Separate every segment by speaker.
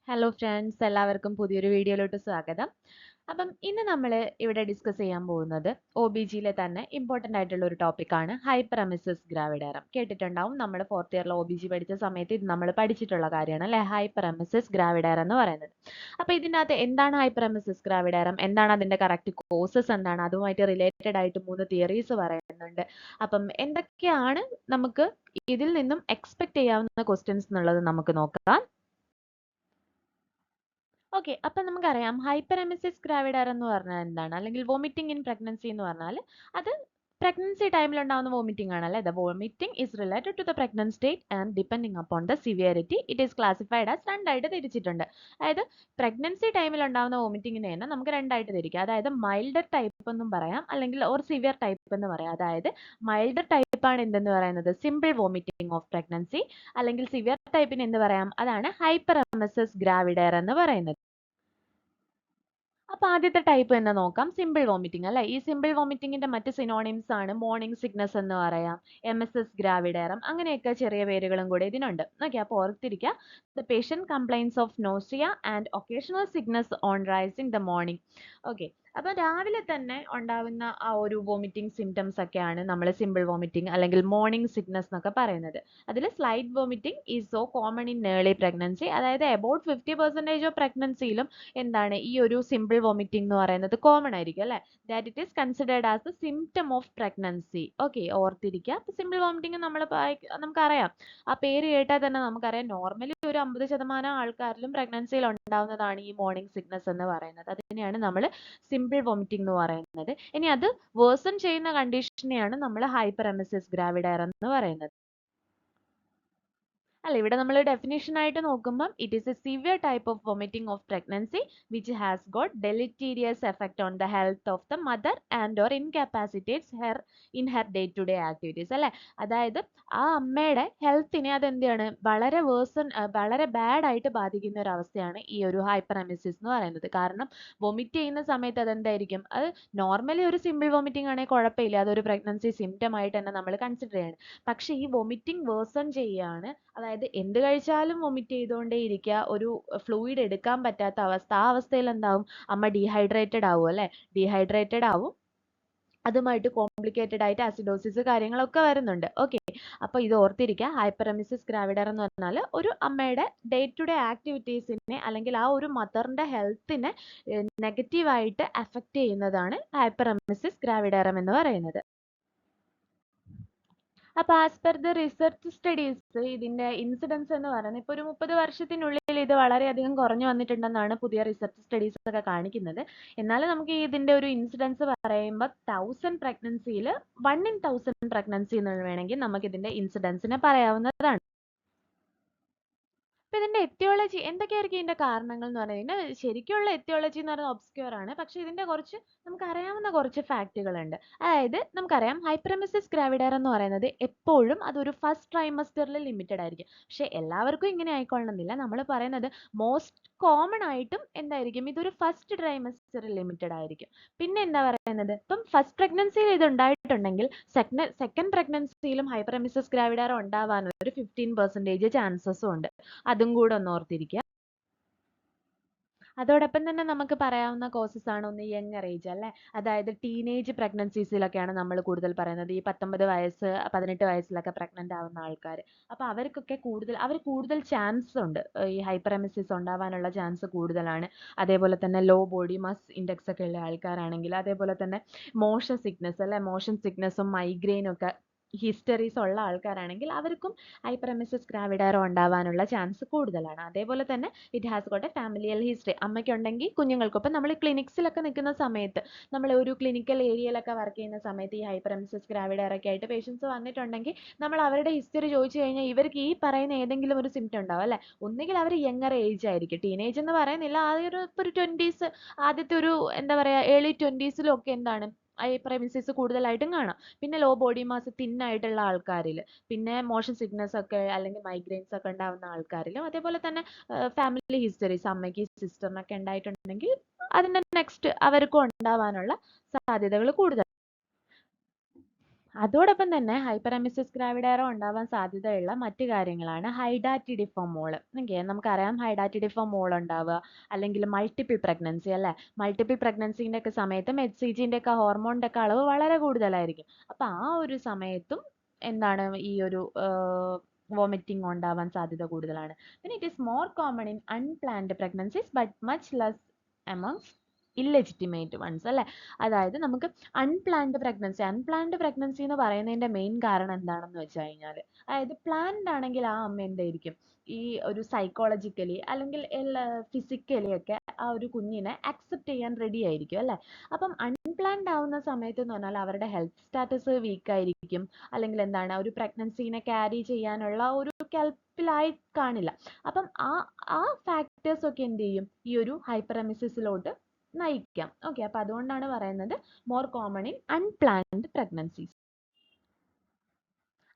Speaker 1: Hello friends, എല്ലാവർക്കും പുതിയൊരു വീഡിയോയിലോട്ട് സ്വാഗതം. അപ്പം ഇന്ന് നമ്മൾ ഇവിടെ ഡിസ്കസ് ചെയ്യാൻ പോകുന്നത് OBGയിലെ തന്നെ ഇമ്പോർട്ടൻ്റ് ആയിട്ടുള്ള ഒരു ടോപ്പിക്കാണ് ഹൈപ്പറമിസിസ് ഗ്രാവിഡാരം. കേട്ടിട്ടുണ്ടാവും, നമ്മൾ ഫോർത്ത് ഇയറിൽ OBG പഠിച്ച സമയത്ത് ഇത് നമ്മൾ പഠിച്ചിട്ടുള്ള കാര്യമാണ് അല്ലേ, ഹൈപ്പറമിസിസ് ഗ്രാവിഡാരം എന്ന് പറയുന്നത്. അപ്പോൾ ഇതിനകത്ത് എന്താണ് ഹൈപ്പറമിസിസ് ഗ്രാവിഡാരം, എന്താണ് അതിൻ്റെ കറക്റ്റ് കോസസ്, എന്താണ് അതുമായിട്ട് റിലേറ്റഡ് ആയിട്ട് 3 തിയറീസ് പറയുന്നുണ്ട്. അപ്പം എന്തൊക്കെയാണ് നമുക്ക് ഇതിൽ നിന്നും എക്സ്പെക്ട് ചെയ്യാവുന്ന ക്വസ്റ്റ്യൻസ് എന്നുള്ളത് നമുക്ക് നോക്കാം. ഓക്കെ, അപ്പം നമുക്കറിയാം ഹൈപ്പറെമിസിസ് ഗ്രാവിഡാരം എന്ന് പറഞ്ഞാൽ എന്താണ്, അല്ലെങ്കിൽ വോമിറ്റിംഗ് ഇൻ പ്രഗ്നൻസി എന്ന് പറഞ്ഞാൽ അത് പ്രഗ്നൻസി ടൈമിൽ ഉണ്ടാകുന്ന വോമിറ്റിംഗ് ആണല്ലേ. The vomiting is related to the pregnant state and depending upon the severity it is classified as രണ്ടായിട്ട് തിരിച്ചിട്ടുണ്ട്. അതായത് പ്രഗ്നൻസി ടൈമിൽ ഉണ്ടാകുന്ന വോമിറ്റിങ്ങിനെ തന്നെ നമുക്ക് രണ്ടായിട്ട് തിരിക്കാം. അതായത് മൈൽഡർ ടൈപ്പ് എന്നും പറയാം, അല്ലെങ്കിൽ ഓർ സിവിയർ ടൈപ്പ് എന്ന് പറയാം. അതായത് മൈൽഡർ ടൈപ്പാണ് എന്തെന്ന് പറയുന്നത് സിമ്പിൾ വോമിറ്റിംഗ് ഓഫ് പ്രഗ്നൻസി, അല്ലെങ്കിൽ സിവിയർ ടൈപ്പിന് എന്ത് പറയാം, അതാണ് ഹൈപ്പറെമിസിസ് ഗ്രാവിഡാരം എന്ന് പറയുന്നത്. അപ്പോൾ ആദ്യത്തെ ടൈപ്പ് തന്നെ നോക്കാം, സിമ്പിൾ വോമിറ്റിംഗ് അല്ലേ. ഈ സിമ്പിൾ വോമിറ്റിംഗിന്റെ മറ്റ് സിനോണിംസ് ആണ് മോർണിംഗ് സിക്നസ് എന്ന് പറയാം, MSS ഗ്രാവിഡാരം, അങ്ങനെയൊക്കെ ചെറിയ പേരുകളും കൂടെ ഇതിനുണ്ട്. ഓക്കെ, അപ്പോൾ ഓർത്തിരിക്കുക, the patient complains of nausea and occasional sickness on rising the morning. Okay, അപ്പോൾ രാവിലെ തന്നെ ഉണ്ടാവുന്ന ആ ഒരു വോമിറ്റിംഗ് സിംറ്റംസ് ഒക്കെയാണ് നമ്മൾ സിമ്പിൾ വോമിറ്റിംഗ് അല്ലെങ്കിൽ മോർണിംഗ് സിക്നസ് എന്നൊക്കെ പറയുന്നത്. അതിൽ slight vomiting is so common in early pregnancy, അതായത് അബൌട്ട് 50% ഓഫ് പ്രഗ്നൻസിയിലും എന്താണ് ഈ ഒരു സിമ്പിൾ വോമിറ്റിംഗ് എന്ന് പറയുന്നത് കോമൺ ആയിരിക്കും അല്ലേ. That it is considered as the symptom of pregnancy. Okay, ഓർത്തിരിക്കുക. സിമ്പിൾ വോമിറ്റിംഗ് നമുക്കറിയാം, ആ പേര് കേട്ടാൽ തന്നെ നമുക്കറിയാം നോർമലി ഒരു 50% ആൾക്കാരിലും പ്രഗ്നൻസിയിൽ ഉണ്ടാവുന്നതാണ് ഈ മോർണിംഗ് സിക്നസ് എന്ന് പറയുന്നത്. അതിനെയാണ് നമ്മൾ സിമ്പിൾ വോമിറ്റിംഗ് എന്ന് പറയുന്നത്. ഇനി അത് വേഴ്സൺ ചെയ്യുന്ന കണ്ടീഷനെയാണ് നമ്മൾ ഹൈപ്പറെമിസിസ് ഗ്രാവിഡാരം എന്ന് പറയുന്നത്. അല്ല, ഇവിടെ നമ്മൾ ഡെഫിനിഷൻ ആയിട്ട് നോക്കുമ്പം it is a severe type of vomiting of pregnancy which has got deleterious effect on the health of the mother and or incapacitates her in her day to day activities അല്ലേ. അതായത് ആ അമ്മയുടെ ഹെൽത്തിനെ അതെന്താണ് വളരെ bad ആയിട്ട് ബാധിക്കുന്ന ഒരു അവസ്ഥയാണ് ഈ ഒരു ഹൈപ്പറെമിസിസ് എന്ന് പറയുന്നത്. കാരണം വൊമിറ്റ് ചെയ്യുന്ന സമയത്ത് അതെന്തായിരിക്കും, അത് നോർമലി ഒരു സിമ്പിൾ വോമിറ്റിംഗ് ആണെങ്കിൽ കുഴപ്പമില്ല, അതൊരു പ്രഗ്നൻസി സിംറ്റം ആയിട്ട് തന്നെ നമ്മൾ കൺസിഡർ ചെയ്യണം. പക്ഷേ ഈ വൊമിറ്റിംഗ് വേഴ്സൺ ചെയ്യുകയാണ്, അതായത് എന്ത് കഴിച്ചാലും വൊമിറ്റ് ചെയ്തുകൊണ്ടേ ഇരിക്കുക, ഒരു ഫ്ലൂയിഡ് എടുക്കാൻ പറ്റാത്ത അവസ്ഥ. ആ അവസ്ഥയിൽ എന്താവും, അമ്മ ഡീഹൈഡ്രേറ്റഡ് ആവും അല്ലേ, ഡീഹൈഡ്രേറ്റഡ് ആവും. അതുമായിട്ട് കോംപ്ലിക്കേറ്റഡ് ആയിട്ട് അസിഡോസിസ് കാര്യങ്ങളൊക്കെ വരുന്നുണ്ട്. ഓക്കെ, അപ്പോൾ ഇത് ഓർത്തിരിക്കുക, ഹൈപ്പറെമിസിസ് ഗ്രാവിഡാരം എന്ന് പറഞ്ഞാൽ ഒരു അമ്മയുടെ ഡേ ടു ഡേ ആക്ടിവിറ്റീസിനെ അല്ലെങ്കിൽ ആ ഒരു മദറിന്റെ ഹെൽത്തിനെ നെഗറ്റീവായിട്ട് അഫക്റ്റ് ചെയ്യുന്നതാണ് ഹൈപ്പറെമിസിസ് ഗ്രാവിഡാരം എന്ന് പറയുന്നത്. അപ്പോൾ as per the research studies ഇതിന്റെ ഇൻസിഡൻസ് എന്ന് പറയുന്നത് ഇപ്പോൾ ഒരു 30 വർഷത്തിനുള്ളിൽ ഇത് വളരെയധികം കുറഞ്ഞു വന്നിട്ടുണ്ടെന്നാണ് പുതിയ റിസർച്ച് സ്റ്റഡീസ് ഒക്കെ കാണിക്കുന്നത്. എന്നാലും നമുക്ക് ഇതിന്റെ ഒരു ഇൻസിഡൻസ് പറയുമ്പോൾ 1000 പ്രഗ്നൻസിയിൽ 1 in 1000 പ്രഗ്നൻസി എന്ന് വേണമെങ്കിൽ നമുക്ക് ഇതിന്റെ ഇൻസിഡൻസിനെ പറയാവുന്നതാണ്. അപ്പോൾ ഇതിന്റെ എത്തിയോളജി എന്തൊക്കെയായിരിക്കും, ഇതിന്റെ കാരണങ്ങൾ എന്ന് പറയുന്നത്, ഇതിന്റെ ശരിക്കുള്ള എത്തിയോളജി എന്ന് പറയുന്നത് ഒബ്സ്ക്യൂർ ആണ്. പക്ഷേ ഇതിന്റെ കുറച്ച് നമുക്കറിയാവുന്ന കുറച്ച് ഫാക്റ്റുകളുണ്ട്. അതായത് നമുക്കറിയാം ഹൈപ്പറെമിസിസ് ഗ്രാവിഡാരം എന്ന് പറയുന്നത് എപ്പോഴും അതൊരു ഫസ്റ്റ് ട്രൈമസ്റ്ററിൽ ലിമിറ്റഡ് ആയിരിക്കും. പക്ഷേ എല്ലാവർക്കും ഇങ്ങനെ ആയിക്കൊള്ളണമെന്നില്ല. നമ്മൾ പറയുന്നത് മോസ്റ്റ് കോമൺ ആയിട്ടും എന്തായിരിക്കും, ഇതൊരു ഫസ്റ്റ് ട്രൈമസ്റ്ററിൽ ലിമിറ്റഡ് ആയിരിക്കും. പിന്നെ എന്താ പറയുന്നത്, ഇപ്പം ഫസ്റ്റ് പ്രഗ്നൻസിയിൽ ഇത് ഉണ്ടായിട്ടുണ്ടെങ്കിൽ സെക്കൻഡ് പ്രഗ്നൻസിയിലും ഹൈപ്പറെമിസിസ് ഗ്രാവിഡാരം ഉണ്ടാവാൻ ഒരു 15% ചാൻസസും ഉണ്ട്. അതും കൂടെ ഒന്ന് ഓർത്തിരിക്കുക. അതോടൊപ്പം തന്നെ നമുക്ക് പറയാവുന്ന കോസസ് ആണ് ഒന്ന് യങ്ങർ ഏജ് അല്ലേ. അതായത് ടീനേജ് പ്രഗ്നൻസീസിലൊക്കെയാണ് നമ്മൾ കൂടുതൽ പറയുന്നത്. ഈ 19 വയസ്സ് 18 വയസ്സിലൊക്കെ പ്രഗ്നന്റ് ആവുന്ന ആൾക്കാർ. അപ്പോൾ അവർക്കൊക്കെ കൂടുതൽ ചാൻസ് ഉണ്ട്, ഈ ഹൈപ്പറെമിസിസ് ഉണ്ടാവാനുള്ള ചാൻസ് കൂടുതലാണ്. അതേപോലെ തന്നെ ലോ ബോഡി മാസ് ഇൻഡെക്സ് ഒക്കെ ഉള്ള ആൾക്കാരാണെങ്കിൽ, അതേപോലെ തന്നെ മോഷൻ സിക്നസ് അല്ലെ, മോഷൻ സിക്നസ്സും മൈഗ്രെയിനും ഒക്കെ ഹിസ്റ്ററീസ് ഉള്ള ആൾക്കാരാണെങ്കിൽ അവർക്കും ഹൈപ്പറെമിസിസ് ഗ്രാവിഡാരം ഉണ്ടാവാനുള്ള ചാൻസ് കൂടുതലാണ്. അതേപോലെ തന്നെ it has got a familial history. അമ്മയ്ക്കുണ്ടെങ്കിൽ കുഞ്ഞുങ്ങൾക്കും. ഇപ്പം നമ്മൾ ക്ലിനിക്സിലൊക്കെ നിൽക്കുന്ന സമയത്ത്, നമ്മൾ ഒരു ക്ലിനിക്കൽ ഏരിയയിലൊക്കെ വർക്ക് ചെയ്യുന്ന സമയത്ത് ഈ ഹൈപ്പറെമിസിസ് ഗ്രാവിഡാരൊക്കെ ആയിട്ട് പേഷ്യൻസ് വന്നിട്ടുണ്ടെങ്കിൽ നമ്മൾ അവരുടെ ഹിസ്റ്ററി ചോദിച്ചു കഴിഞ്ഞാൽ ഇവർക്ക് ഈ പറയുന്ന ഏതെങ്കിലും ഒരു സിംറ്റം ഉണ്ടാവും അല്ലേ. ഒന്നുകിൽ അവർ യങ്ങർ ഏജ് ആയിരിക്കും, ടീനേജ് എന്ന് പറയുന്നില്ല, ആദ്യം ഒരു 20s, ആദ്യത്തെ ഒരു എന്താ പറയുക ഏർലി 20s ഒക്കെ എന്താണ് ഹൈപ്പറെമിസിസ് കൂടുതലായിട്ടും കാണാം. പിന്നെ ലോ ബോഡി മാസ് തിന്നായിട്ടുള്ള ആൾക്കാരിൽ, പിന്നെ മോഷൻ സിക്നസ് ഒക്കെ അല്ലെങ്കിൽ മൈഗ്രെയിൻസ് ഒക്കെ ഉണ്ടാവുന്ന ആൾക്കാരിലും, അതേപോലെ തന്നെ ഫാമിലി ഹിസ്റ്ററീസ് അമ്മയ്ക്ക് സിസ്റ്ററിനൊക്കെ ഉണ്ടായിട്ടുണ്ടെങ്കിൽ അതിൻ്റെ നെക്സ്റ്റ് അവർക്കും ഉണ്ടാവാനുള്ള സാധ്യതകൾ കൂടുതൽ. അതോടൊപ്പം തന്നെ ഹൈപ്പറെമിസിസ് ഗ്രാവിഡേറ ഉണ്ടാവാൻ സാധ്യതയുള്ള മറ്റു കാര്യങ്ങളാണ് ഹൈഡാറ്റിഡിഫോം മോള്. ഓക്കെ, നമുക്കറിയാം ഹൈഡാറ്റിഡിഫോം മോൾ ഉണ്ടാവുക, അല്ലെങ്കിൽ മൾട്ടിപ്പിൾ പ്രഗ്നൻസി അല്ലേ. മൾട്ടിപ്പിൾ പ്രഗ്നൻസിൻ്റെ ഒക്കെ സമയത്തും HCGൻ്റെ ഒക്കെ ഹോർമോണിൻ്റെ ഒക്കെ അളവ് വളരെ കൂടുതലായിരിക്കും. അപ്പോൾ ആ ഒരു സമയത്തും എന്താണ് ഈ ഒരു വോമിറ്റിംഗ് ഉണ്ടാവാൻ സാധ്യത കൂടുതലാണ്. പിന്നെ it is more common in unplanned pregnancies but much less amongst illegitimate ones അല്ലേ. അതായത് നമുക്ക് അൺപ്ലാൻഡ് പ്രഗ്നൻസി എന്ന് പറയുന്നതിന്റെ മെയിൻ കാരണം എന്താണെന്ന് വെച്ച് കഴിഞ്ഞാൽ, അതായത് പ്ലാൻഡ് ആണെങ്കിൽ ആ അമ്മ എന്തായിരിക്കും ഈ ഒരു സൈക്കോളജിക്കലി അല്ലെങ്കിൽ ഫിസിക്കലി ഒക്കെ ആ ഒരു കുഞ്ഞിനെ അക്സെപ്റ്റ് ചെയ്യാൻ റെഡി ആയിരിക്കും അല്ലേ. അപ്പം അൺപ്ലാൻഡ് ആവുന്ന സമയത്ത് എന്ന് പറഞ്ഞാൽ അവരുടെ ഹെൽത്ത് സ്റ്റാറ്റസ് വീക്ക് ആയിരിക്കും, അല്ലെങ്കിൽ എന്താണ് ഒരു പ്രഗ്നൻസിനെ ക്യാരി ചെയ്യാനുള്ള ഒരു കെൽപ്പിലായി കാണില്ല. അപ്പം ആ ഫാക്ടേഴ്സ് ഒക്കെ എന്ത് ചെയ്യും ഈ ഒരു ഹൈപ്പറെമിസിസിലോട്ട് നയിക്കാം. ഓക്കെ, അപ്പൊ അതുകൊണ്ടാണ് പറയുന്നത് more common in unplanned pregnancies.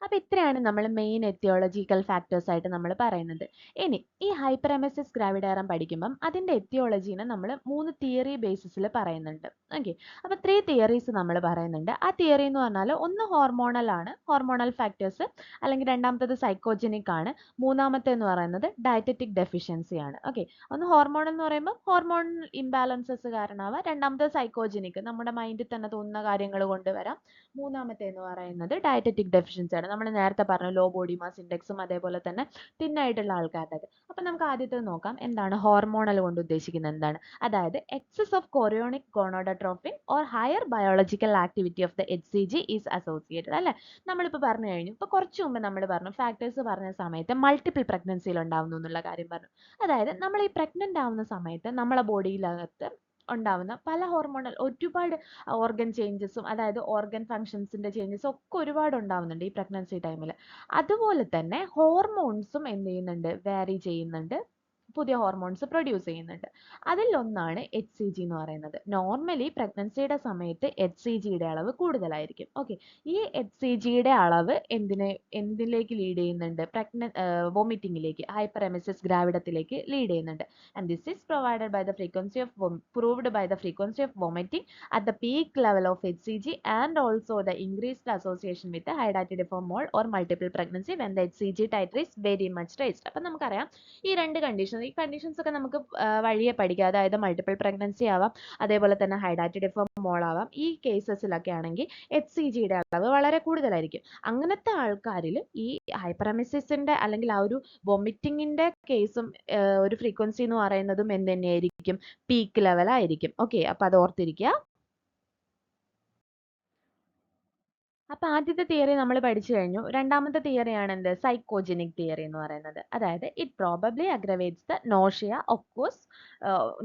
Speaker 1: അപ്പൊ ഇത്രയാണ് നമ്മൾ മെയിൻ എത്തിയോളജിക്കൽ ഫാക്ടേഴ്സ് ആയിട്ട് നമ്മൾ പറയുന്നത്. ഇനി ഈ ഹൈപ്പറെമിസിസ് ഗ്രാവിഡാറം പഠിക്കുമ്പം അതിന്റെ എത്തിയോളജീനെ നമ്മൾ 3 തിയറി ബേസിസിൽ പറയുന്നുണ്ട്. ഓക്കെ, അപ്പൊ 3 തിയറീസ് നമ്മൾ പറയുന്നുണ്ട്. ആ തിയറി എന്ന് പറഞ്ഞാൽ ഒന്ന് ഹോർമോണൽ ആണ്, ഹോർമോണൽ ഫാക്ടേഴ്സ്, അല്ലെങ്കിൽ രണ്ടാമത്തത് സൈക്കോജനിക് ആണ്, മൂന്നാമത്തെ എന്ന് പറയുന്നത് ഡയറ്ററ്റിക് ഡെഫിഷ്യൻസി ആണ്. ഓക്കെ, ഒന്ന് ഹോർമോണൽ എന്ന് പറയുമ്പോൾ ഹോർമോൺ ഇംബാലൻസസ് കാരണമാവാം, രണ്ടാമത്തെ സൈക്കോജനിക് നമ്മുടെ മൈൻഡിൽ തന്നെ തോന്നുന്ന കാര്യങ്ങൾ കൊണ്ടുവരാം, മൂന്നാമത്തെ എന്ന് പറയുന്നത് ഡയറ്ററ്റിക് ഡെഫിഷ്യൻസി ആണ്. നമ്മൾ നേരത്തെ പറഞ്ഞു ലോ ബോഡി മാസ് ഇൻഡെക്സും അതേപോലെ തന്നെ തിന്നായിട്ടുള്ള ആൾക്കാരുടെ. അപ്പം നമുക്ക് ആദ്യത്തെ നോക്കാം, എന്താണ് ഹോർമോണൽ കൊണ്ട് ഉദ്ദേശിക്കുന്നത് എന്താണ്. അതായത് excess of chorionic gonadotropin or higher biological activity of the HCG is associated അല്ലേ. നമ്മളിപ്പോൾ പറഞ്ഞു കഴിഞ്ഞു, ഇപ്പോൾ കുറച്ച് മുമ്പ് നമ്മൾ പറഞ്ഞു ഫാക്ടേഴ്സ് പറഞ്ഞ സമയത്ത് മൾട്ടിപ്പിൾ പ്രഗ്നൻസിയിൽ ഉണ്ടാവുന്നു എന്നുള്ള കാര്യം പറഞ്ഞു. അതായത് നമ്മൾ ഈ പ്രഗ്നന്റ് ആവുന്ന സമയത്ത് നമ്മളെ ബോഡിയിലകത്ത് ഉണ്ടാവുന്ന പല ഹോർമോണൽ ഒരുപാട് ഓർഗൻ ചേഞ്ചസും, അതായത് ഓർഗൻ ഫങ്ഷൻസിന്റെ ചേഞ്ചസും ഒക്കെ ഒരുപാട് ഉണ്ടാവുന്നുണ്ട് ഈ പ്രഗ്നൻസി ടൈമിൽ. അതുപോലെ തന്നെ ഹോർമോൺസും എന്ത് ചെയ്യുന്നുണ്ട്, വാരി ചെയ്യുന്നുണ്ട്, പുതിയ ഹോർമോൺസ് പ്രൊഡ്യൂസ് ചെയ്യുന്നുണ്ട്. അതിലൊന്നാണ് HCG എന്ന് പറയുന്നത്. നോർമലി പ്രഗ്നൻസിയുടെ സമയത്ത് HCGയുടെ അളവ് കൂടുതലായിരിക്കും. ഓക്കെ, ഈ HCGയുടെ അളവ് എന്തിലേക്ക് ലീഡ് ചെയ്യുന്നുണ്ട്, വോമിറ്റിംഗിലേക്ക്, ഹൈപ്പറെമിസിസ് ഗ്രാവിഡത്തിലേക്ക് ലീഡ് ചെയ്യുന്നുണ്ട്. And this is provided by the frequency of proved by the frequency of vomiting at the peak level of HCG, and also the increased association with the hydatidiform mole or multiple pregnancy when the HCG titer is very much raised. അപ്പം നമുക്കറിയാം ഈ രണ്ട് conditions ഒക്കെ നമുക്ക് വഴിയെ പഠിക്കാം. അതായത് multiple pregnancy ആവാം, അതേപോലെ തന്നെ ഹൈഡാറ്റിഡിഫോം മോൾ ആവാം. ഈ കേസസിലൊക്കെ ആണെങ്കിൽ HCGയുടെ അളവ് വളരെ കൂടുതലായിരിക്കും. അങ്ങനത്തെ ആൾക്കാരിൽ ഈ ഹൈപ്പറെമിസിസിന്റെ അല്ലെങ്കിൽ ആ ഒരു വൊമിറ്റിങ്ങിന്റെ കേസും ഒരു ഫ്രീക്വൻസി എന്ന് പറയുന്നതും എന്ത് തന്നെയായിരിക്കും, പീക്ക് ലെവൽ ആയിരിക്കും. ഓക്കെ, അപ്പൊ അത് ഓർത്തിരിക്കുക. അപ്പൊ ആദ്യത്തെ തിയറി നമ്മൾ പഠിച്ചു കഴിഞ്ഞു. രണ്ടാമത്തെ തിയറിയാണ് എന്ത്, സൈക്കോജനിക് തിയറി എന്ന് പറയുന്നത്. അതായത് it probably aggravates the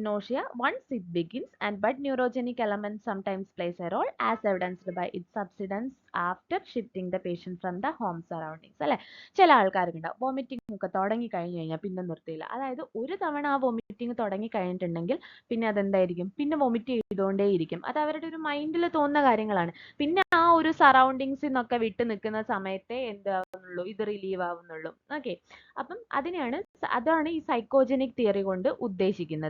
Speaker 1: nausea once it begins and but neurogenic element sometimes plays a role as evidenced by it subsidence after shifting the patient from the home surroundings അല്ലെ. ചില ആൾക്കാർക്കുണ്ടാവും vomiting ഒക്കെ തുടങ്ങി കഴിഞ്ഞു കഴിഞ്ഞാൽ പിന്നെ നിർത്തിയില്ല. അതായത് ഒരു തവണ ആ വോമിറ്റിംഗ് തുടങ്ങി കഴിഞ്ഞിട്ടുണ്ടെങ്കിൽ പിന്നെ അതെന്തായിരിക്കും, പിന്നെ വോമിറ്റ് ചെയ്തുകൊണ്ടേയിരിക്കും. അത് അവരുടെ ഒരു മൈൻഡിൽ തോന്നുന്ന കാര്യങ്ങളാണ്. പിന്നെ ആ ഒരു സറൗണ്ടിങ്സിൽ നിന്നൊക്കെ വിട്ട് നിൽക്കുന്ന സമയത്തെ എന്താവുന്നുള്ളൂ, ഇത് റിലീവ് ആവുന്നുള്ളൂ. ഓക്കെ, അപ്പം അതാണ് ഈ സൈക്കോജനിക് തിയറി കൊണ്ട് ഉദ്ദേശിക്കുന്നത്.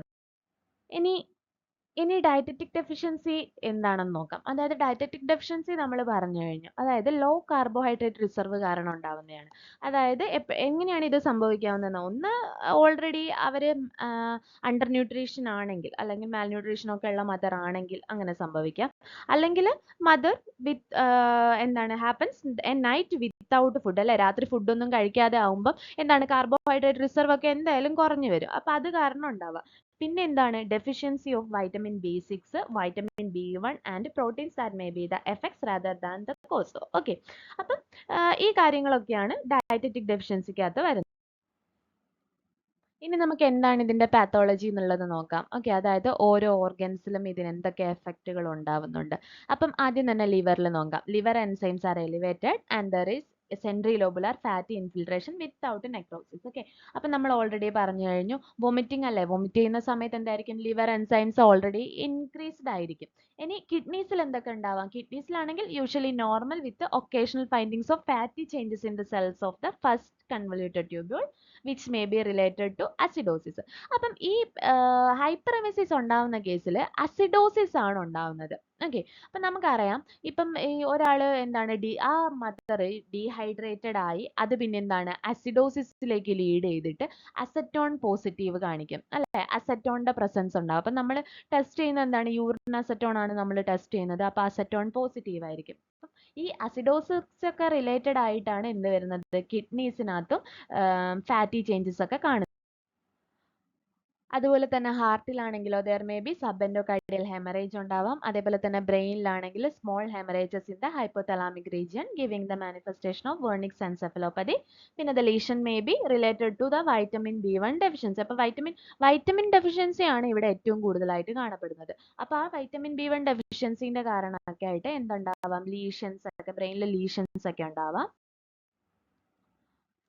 Speaker 1: ഇനി ഡയറ്ററ്റിക് ഡെഫിഷ്യൻസി എന്താണെന്ന് നോക്കാം. അതായത് ഡയറ്ററ്റിക് ഡെഫിഷ്യൻസി നമ്മൾ പറഞ്ഞു കഴിഞ്ഞു, അതായത് ലോ കാർബോഹൈഡ്രേറ്റ് റിസർവ് കാരണം ഉണ്ടാവുന്നതാണ്. അതായത് എങ്ങനെയാണ് ഇത് സംഭവിക്കാവുന്നതെന്ന്, ഒന്ന് ഓൾറെഡി അവർ അണ്ടർ ന്യൂട്രീഷൻ ആണെങ്കിൽ, അല്ലെങ്കിൽ മാൽ ന്യൂട്രീഷൻ ഒക്കെ ഉള്ള മദർ ആണെങ്കിൽ അങ്ങനെ സംഭവിക്കാം. അല്ലെങ്കിൽ മദർ വിത്ത് എന്താണ് happens A night without food അല്ലെ, രാത്രി ഫുഡൊന്നും കഴിക്കാതെ ആവുമ്പോൾ എന്താണ് കാർബോഹൈഡ്രേറ്റ് റിസർവ് ഒക്കെ എന്തായാലും കുറഞ്ഞു വരും. അപ്പം അത് കാരണം ഉണ്ടാവാം. പിന്നെ എന്താണ്, deficiency of vitamin B6, vitamin B1 and proteins that may B the effects rather than the cause. Okay, അപ്പം ഈ കാര്യങ്ങളൊക്കെയാണ് ഡയറ്ററ്റിക് ഡെഫിഷ്യൻസിക്കകത്ത് വരുന്നത്. ഇനി നമുക്ക് എന്താണ് ഇതിന്റെ പാത്തോളജി എന്നുള്ളത് നോക്കാം. ഓക്കെ, അതായത് ഓരോ ഓർഗൻസിലും ഇതിന് എന്തൊക്കെ എഫക്റ്റുകൾ ഉണ്ടാവുന്നുണ്ട്. അപ്പം ആദ്യം തന്നെ ലിവറിൽ നോക്കാം. Liver enzymes are elevated and there is sentry lobular fatty infiltration without necrosis. Okay, അപ്പം നമ്മൾ ഓൾറെഡി പറഞ്ഞു കഴിഞ്ഞു വൊമിറ്റിംഗ് അല്ലേ, വൊമിറ്റ് ചെയ്യുന്ന സമയത്ത് എന്തായിരിക്കും, ലിവർ എൻസൈംസ് ഓൾറെഡി ഇൻക്രീസ്ഡ് ആയിരിക്കും. ഇനി കിഡ്നീസിൽ എന്തൊക്കെ ഉണ്ടാവാം, കിഡ്നീസിലാണെങ്കിൽ usually normal with occasional findings of fatty changes in the cells of the first convoluted tubule which may be related to acidosis. അപ്പം ഈ ഹൈപ്പറെമെസിസ് ഉണ്ടാവുന്ന കേസിൽ അസിഡോസിസ് ആണ് ഉണ്ടാവുന്നത്. ഓക്കെ, അപ്പം നമുക്കറിയാം ഇപ്പം ഈ ഒരാൾ എന്താണ് ആ മദർ ഡീഹൈഡ്രേറ്റഡ് ആയി അത് പിന്നെ എന്താണ് അസിഡോസിസിലേക്ക് ലീഡ് ചെയ്തിട്ട് അസറ്റോൺ പോസിറ്റീവ് കാണിക്കും അല്ലേ, അസറ്റോണിന്റെ പ്രസൻസ് ഉണ്ടാവും. അപ്പം നമ്മൾ ടെസ്റ്റ് ചെയ്യുന്നത് എന്താണ്, യൂറിൻ അസറ്റോൺ ആണ് നമ്മൾ ടെസ്റ്റ് ചെയ്യുന്നത്. അപ്പോൾ അസറ്റോൺ പോസിറ്റീവ് ആയിരിക്കും. ഈ അസിഡോസിസ് ഒക്കെ റിലേറ്റഡ് ആയിട്ടാണ് എന്ത് വരുന്നത്, കിഡ്നീസിനകത്തും ഫാറ്റി ചേഞ്ചസ് ഒക്കെ കാണുന്നത്. അതുപോലെ തന്നെ ഹാർട്ടിലാണെങ്കിലോ there may be sub endocardial haemorrhage ഉണ്ടാവാം. അതേപോലെ തന്നെ ബ്രെയിനിലാണെങ്കിൽ small haemorrhages in the hypothalamic region giving the manifestation of Wernicke's encephalopathy. പിന്നെ the lesion may be related to the vitamin B1 deficiency. അപ്പോൾ വൈറ്റമിൻ ഡെഫിഷ്യൻസി ആണ് ഇവിടെ ഏറ്റവും കൂടുതലായിട്ട് കാണപ്പെടുന്നത്. അപ്പോൾ ആ വൈറ്റമിൻ B1 ഡെഫിഷ്യൻസിന്റെ കാരണമൊക്കെ ആയിട്ട് എന്തുണ്ടാവാം, ലീഷൻസ് ഒക്കെ, ബ്രെയിനിൽ ലീഷൻസ് ഒക്കെ ഉണ്ടാവാം.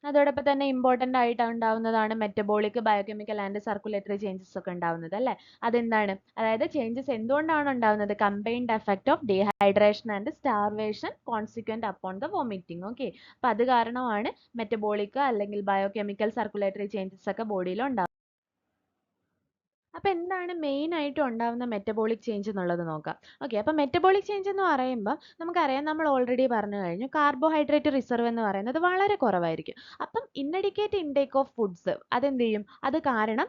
Speaker 1: അതോടൊപ്പം തന്നെ ഇമ്പോർട്ടൻ്റ് ആയിട്ട് ഉണ്ടാവുന്നതാണ് metabolic, biochemical and circulatory changes ഒക്കെ ഉണ്ടാവുന്നത് അല്ലേ. അതെന്താണ്, അതായത് ചേഞ്ചസ് എന്തുകൊണ്ടാണ് ഉണ്ടാവുന്നത്, combined effect of dehydration and starvation consequent upon the vomiting. Okay, അപ്പം അത് കാരണമാണ് മെറ്റബോളിക് അല്ലെങ്കിൽ ബയോകെമിക്കൽ സർക്കുലേറ്ററി ചേഞ്ചസ് ഒക്കെ ബോഡിയിൽ ഉണ്ടാവുന്നത്. അപ്പോൾ എന്താണ് മെയിൻ ആയിട്ട് ഉണ്ടാവുന്ന മെറ്റബോളിക് ചേഞ്ച് എന്നുള്ളത് നോക്കാം. ഓക്കെ, അപ്പോൾ മെറ്റബോളിക് ചേഞ്ച് എന്ന് പറയുമ്പോൾ നമുക്കറിയാം, നമ്മൾ ഓൾറെഡി പറഞ്ഞു കഴിഞ്ഞു, കാർബോഹൈഡ്രേറ്റ് റിസർവ് എന്ന് പറയുന്നത് വളരെ കുറവായിരിക്കും. അപ്പം ഇന്നഡിക്കേറ്റ് ഇൻടേക്ക് ഓഫ് ഫുഡ്സ് അതെന്ത് ചെയ്യും, അത് കാരണം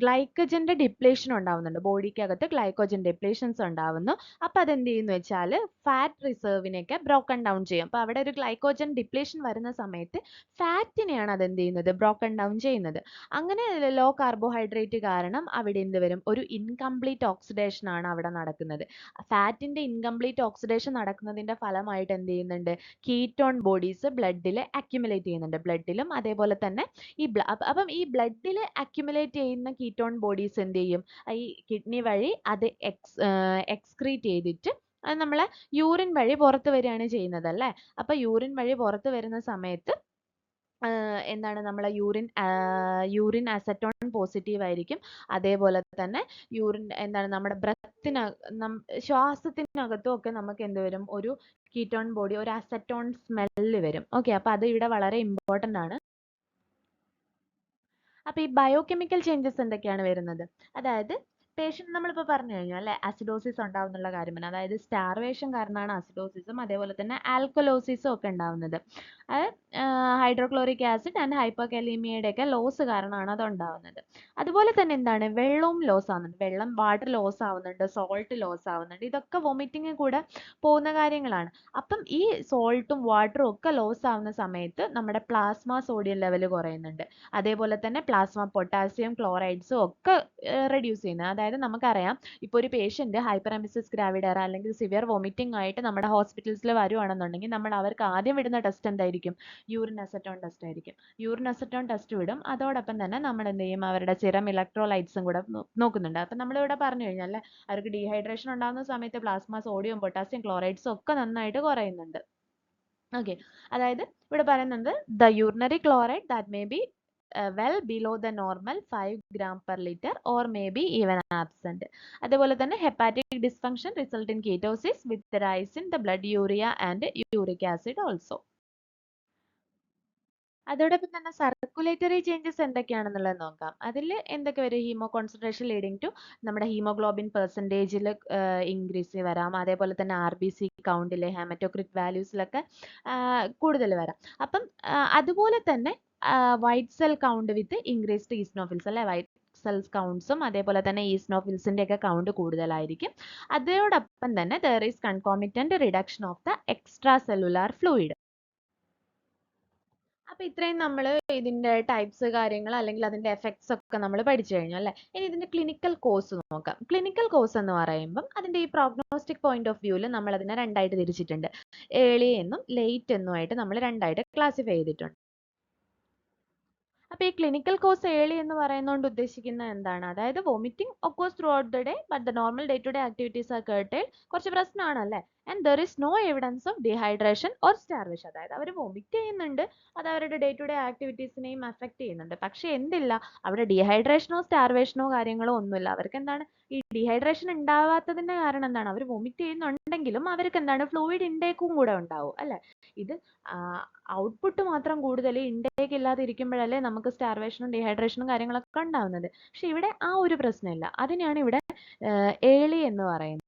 Speaker 1: ഗ്ലൈക്കജൻ്റെ ഡിപ്ലേഷൻ ഉണ്ടാവുന്നുണ്ട്, ബോഡിക്കകത്ത് ഗ്ലൈക്കോജൻ ഡിപ്ലേഷൻസ് ഉണ്ടാവുന്നു. അപ്പോൾ അതെന്ത് ചെയ്യുന്നു വെച്ചാൽ ഫാറ്റ് റിസർവിനെയൊക്കെ ബ്രോക്കൺ ഡൗൺ ചെയ്യും. അപ്പോൾ അവിടെ ഒരു ഗ്ലൈക്കോജൻ ഡിപ്ലേഷൻ വരുന്ന സമയത്ത് ഫാറ്റിനെയാണ് അതെന്ത് ചെയ്യുന്നത്, ബ്രോക്കൺ ഡൗൺ ചെയ്യുന്നത്. അങ്ങനെ ലോ കാർബോഹൈഡ്രേറ്റ് കാരണം അവിടെ എന്ത് വരും, ഒരു ഇൻകംപ്ലീറ്റ് ഓക്സിഡേഷൻ ആണ് അവിടെ നടക്കുന്നത്. ഫാറ്റിന്റെ ഇൻകംപ്ലീറ്റ് ഓക്സിഡേഷൻ നടക്കുന്നതിന്റെ ഫലമായിട്ട് എന്ത് ചെയ്യുന്നുണ്ട്, കീറ്റോൺ ബോഡീസ് ബ്ലഡിൽ അക്യുമുലേറ്റ് ചെയ്യുന്നുണ്ട്, ബ്ലഡിലും അതേപോലെ തന്നെ അപ്പം ഈ ബ്ലഡിൽ അക്യുമുലേറ്റ് ചെയ്യുന്ന കീറ്റോൺ ബോഡീസ് എന്ത് ചെയ്യും, ഈ കിഡ്നി വഴി അത് എക്സ്ക്രീറ്റ് ചെയ്തിട്ട് അത് നമ്മളെ യൂറിൻ വഴി പുറത്ത് വരികയാണ് ചെയ്യുന്നത് അല്ലേ. അപ്പോൾ യൂറിൻ വഴി പുറത്ത് വരുന്ന സമയത്ത് എന്താണ്, നമ്മളെ യൂറിൻ അസറ്റോൺ പോസിറ്റീവ് ആയിരിക്കും. അതേപോലെ തന്നെ എന്താണ് നമ്മുടെ ശ്വാസത്തിനകത്തും ഒക്കെ നമുക്ക് എന്ത് വരും, ഒരു കീറ്റോൺ ബോഡി, ഒരു അസറ്റോൺ സ്മെല്ല് വരും. ഓക്കെ, അപ്പോൾ അത് ഇവിടെ വളരെ ഇമ്പോർട്ടൻ്റ് ആണ്. അപ്പോൾ ഈ ബയോകെമിക്കൽ ചേഞ്ചസ് എന്തൊക്കെയാണ് വരുന്നത്, അതായത് പേഷ്യൻ്റ് നമ്മളിപ്പോൾ പറഞ്ഞു കഴിഞ്ഞു അല്ലേ, അസിഡോസിസ് ഉണ്ടാവുന്നുള്ള കാര്യമാണ്. അതായത് സ്റ്റാർവേഷൻ കാരണമാണ് അസിഡോസിസും അതേപോലെ തന്നെ ആൽക്കലോസിസും ഒക്കെ ഉണ്ടാവുന്നത്. അത് ഹൈഡ്രോക്ലോറിക് ആസിഡ് ആൻഡ് ഹൈപ്പോകാലിമിയയുടെ ഒക്കെ ലോസ് കാരണമാണ് അത് ഉണ്ടാവുന്നത്. അതുപോലെ തന്നെ എന്താണ്, വെള്ളവും ലോസ് ആവുന്നുണ്ട്, വാട്ടർ ലോസ് ആവുന്നുണ്ട്, സോൾട്ട് ലോസ് ആവുന്നുണ്ട്. ഇതൊക്കെ വോമിറ്റിംഗ് കൂടെ പോകുന്ന കാര്യങ്ങളാണ്. അപ്പം ഈ സോൾട്ടും വാട്ടറും ഒക്കെ ലോസ് ആവുന്ന സമയത്ത് നമ്മുടെ പ്ലാസ്മ സോഡിയം ലെവൽ കുറയുന്നുണ്ട്. അതേപോലെ തന്നെ പ്ലാസ്മ പൊട്ടാസ്യം ക്ലോറൈഡ്സും ഒക്കെ റെഡ്യൂസ് ചെയ്യുന്നത്. അതായത് നമുക്കറിയാം, ഇപ്പോൾ ഒരു പേഷ്യൻ്റ് ഹൈപ്പറെമിസിസ് ഗ്രാവിഡേറ അല്ലെങ്കിൽ സിവിയർ വോമിറ്റിംഗ് ആയിട്ട് നമ്മുടെ ഹോസ്പിറ്റൽസിൽ വരുവാണെന്നുണ്ടെങ്കിൽ നമ്മൾ അവർക്ക് ആദ്യം വിടുന്ന ടെസ്റ്റ് എന്തായിരിക്കും, യൂറിൻ അസറ്റോൺ ടെസ്റ്റ് ആയിരിക്കും. യൂറിൻ അസറ്റോൺ ടെസ്റ്റ് വിടും. അതോടൊപ്പം തന്നെ നമ്മൾ എന്ത് ചെയ്യും, അവരുടെ സിറം ഇലക്ട്രോലൈറ്റ്സും കൂടെ നോക്കുന്നുണ്ട്. അപ്പം നമ്മളിവിടെ പറഞ്ഞു കഴിഞ്ഞാൽ അവർക്ക് ഡീഹൈഡ്രേഷൻ ഉണ്ടാകുന്ന സമയത്ത് പ്ലാസ്മ സോഡിയം പൊട്ടാസ്യം ക്ലോറൈഡ്സും ഒക്കെ നന്നായിട്ട് കുറയുന്നുണ്ട്. ഓക്കെ, അതായത് ഇവിടെ പറയുന്നത് the urinary chloride that may B well below the normal 5 gram per liter or maybe even absent. അതുപോലെ തന്നെ hepatic dysfunction result in ketosis with the rise in the blood urea and uric acid also. അതോടൊപ്പം തന്നെ circulatory changes എന്തൊക്കെയാണെന്നുള്ളത് നോക്കാം. അതിൽ എന്തൊക്കെ വരും, haemo concentration leading to നമ്മുടെ haemoglobin പെർസെൻറ്റേജിൽ increase വരാം. അതേപോലെ തന്നെ RBC കൗണ്ടിൽ, ഹെമറ്റോക്രിറ്റ് വാല്യൂസിലൊക്കെ കൂടുതൽ വരാം. അപ്പം അതുപോലെ തന്നെ white cell count with increased eosinophils അല്ലെ, വൈറ്റ് സെൽസ് കൗണ്ട്സും അതേപോലെ തന്നെ ഈസ്നോഫിൽസിന്റെ ഒക്കെ കൗണ്ട് കൂടുതലായിരിക്കും. അതോടൊപ്പം തന്നെ there is concomitant reduction of the extra cellular fluid. അപ്പോൾ ഇത്രയും നമ്മൾ ഇതിന്റെ ടൈപ്സ് കാര്യങ്ങൾ അല്ലെങ്കിൽ അതിന്റെ എഫക്ട്സ് ഒക്കെ നമ്മൾ പഠിച്ചു കഴിഞ്ഞു അല്ലേ. ഇനി ഇതിന്റെ ക്ലിനിക്കൽ കോഴ്സ് നോക്കാം. ക്ലിനിക്കൽ കോഴ്സ് എന്ന് പറയുമ്പം അതിന്റെ ഈ പ്രോഗ്നോസ്റ്റിക് പോയിന്റ് ഓഫ് വ്യൂവിൽ നമ്മൾ അതിനെ രണ്ടായിട്ട് തിരിച്ചിട്ടുണ്ട്. ഏർലി എന്നും ലേറ്റ് എന്നുമായിട്ട് നമ്മൾ രണ്ടായിട്ട് ക്ലാസിഫൈ ചെയ്തിട്ടുണ്ട്. അപ്പോൾ ഈ ക്ലിനിക്കൽ കോഴ്സ് ഏർലി എന്ന് പറയുന്നതുകൊണ്ട് ഉദ്ദേശിക്കുന്നത് എന്താണ്, അതായത് vomiting occurs throughout the day but the normal day to day activities are curtailed. കുറച്ച് പ്രശ്നമാണല്ലേ, and there is no evidence of dehydration or starvation. അതായത് അവർ വൊമിറ്റ് ചെയ്യുന്നുണ്ട്, അത് അവരുടെ ഡേ ടു ഡേ ആക്ടിവിറ്റീസിനെയും അഫക്റ്റ് ചെയ്യുന്നുണ്ട്. പക്ഷേ എന്തില്ല, അവിടെ ഡീഹൈഡ്രേഷനോ സ്റ്റാർവേഷനോ കാര്യങ്ങളോ ഒന്നുമില്ല. അവർക്ക് എന്താണ്, ഈ ഡീഹൈഡ്രേഷൻ ഉണ്ടാവാത്തതിന്റെ കാരണം എന്താണ്, അവർ വൊമിറ്റ് ചെയ്യുന്നുണ്ടെങ്കിലും അവർക്ക് എന്താണ്, ഫ്ലൂയിഡ് ഇൻടേക്കും കൂടെ ഉണ്ടാവും അല്ലെ. ഇത് ഔട്ട്പുട്ട് മാത്രം കൂടുതൽ, ഇൻടേക്ക് ഇല്ലാതെ ഇരിക്കുമ്പോഴല്ലേ നമുക്ക് സ്റ്റാർവേഷനും ഡീഹൈഡ്രേഷനും കാര്യങ്ങളൊക്കെ ഉണ്ടാവുന്നത്. പക്ഷെ ഇവിടെ ആ ഒരു പ്രശ്നമില്ല. അതിനെയാണ് ഇവിടെ ഏളി എന്ന് പറയുന്നത്.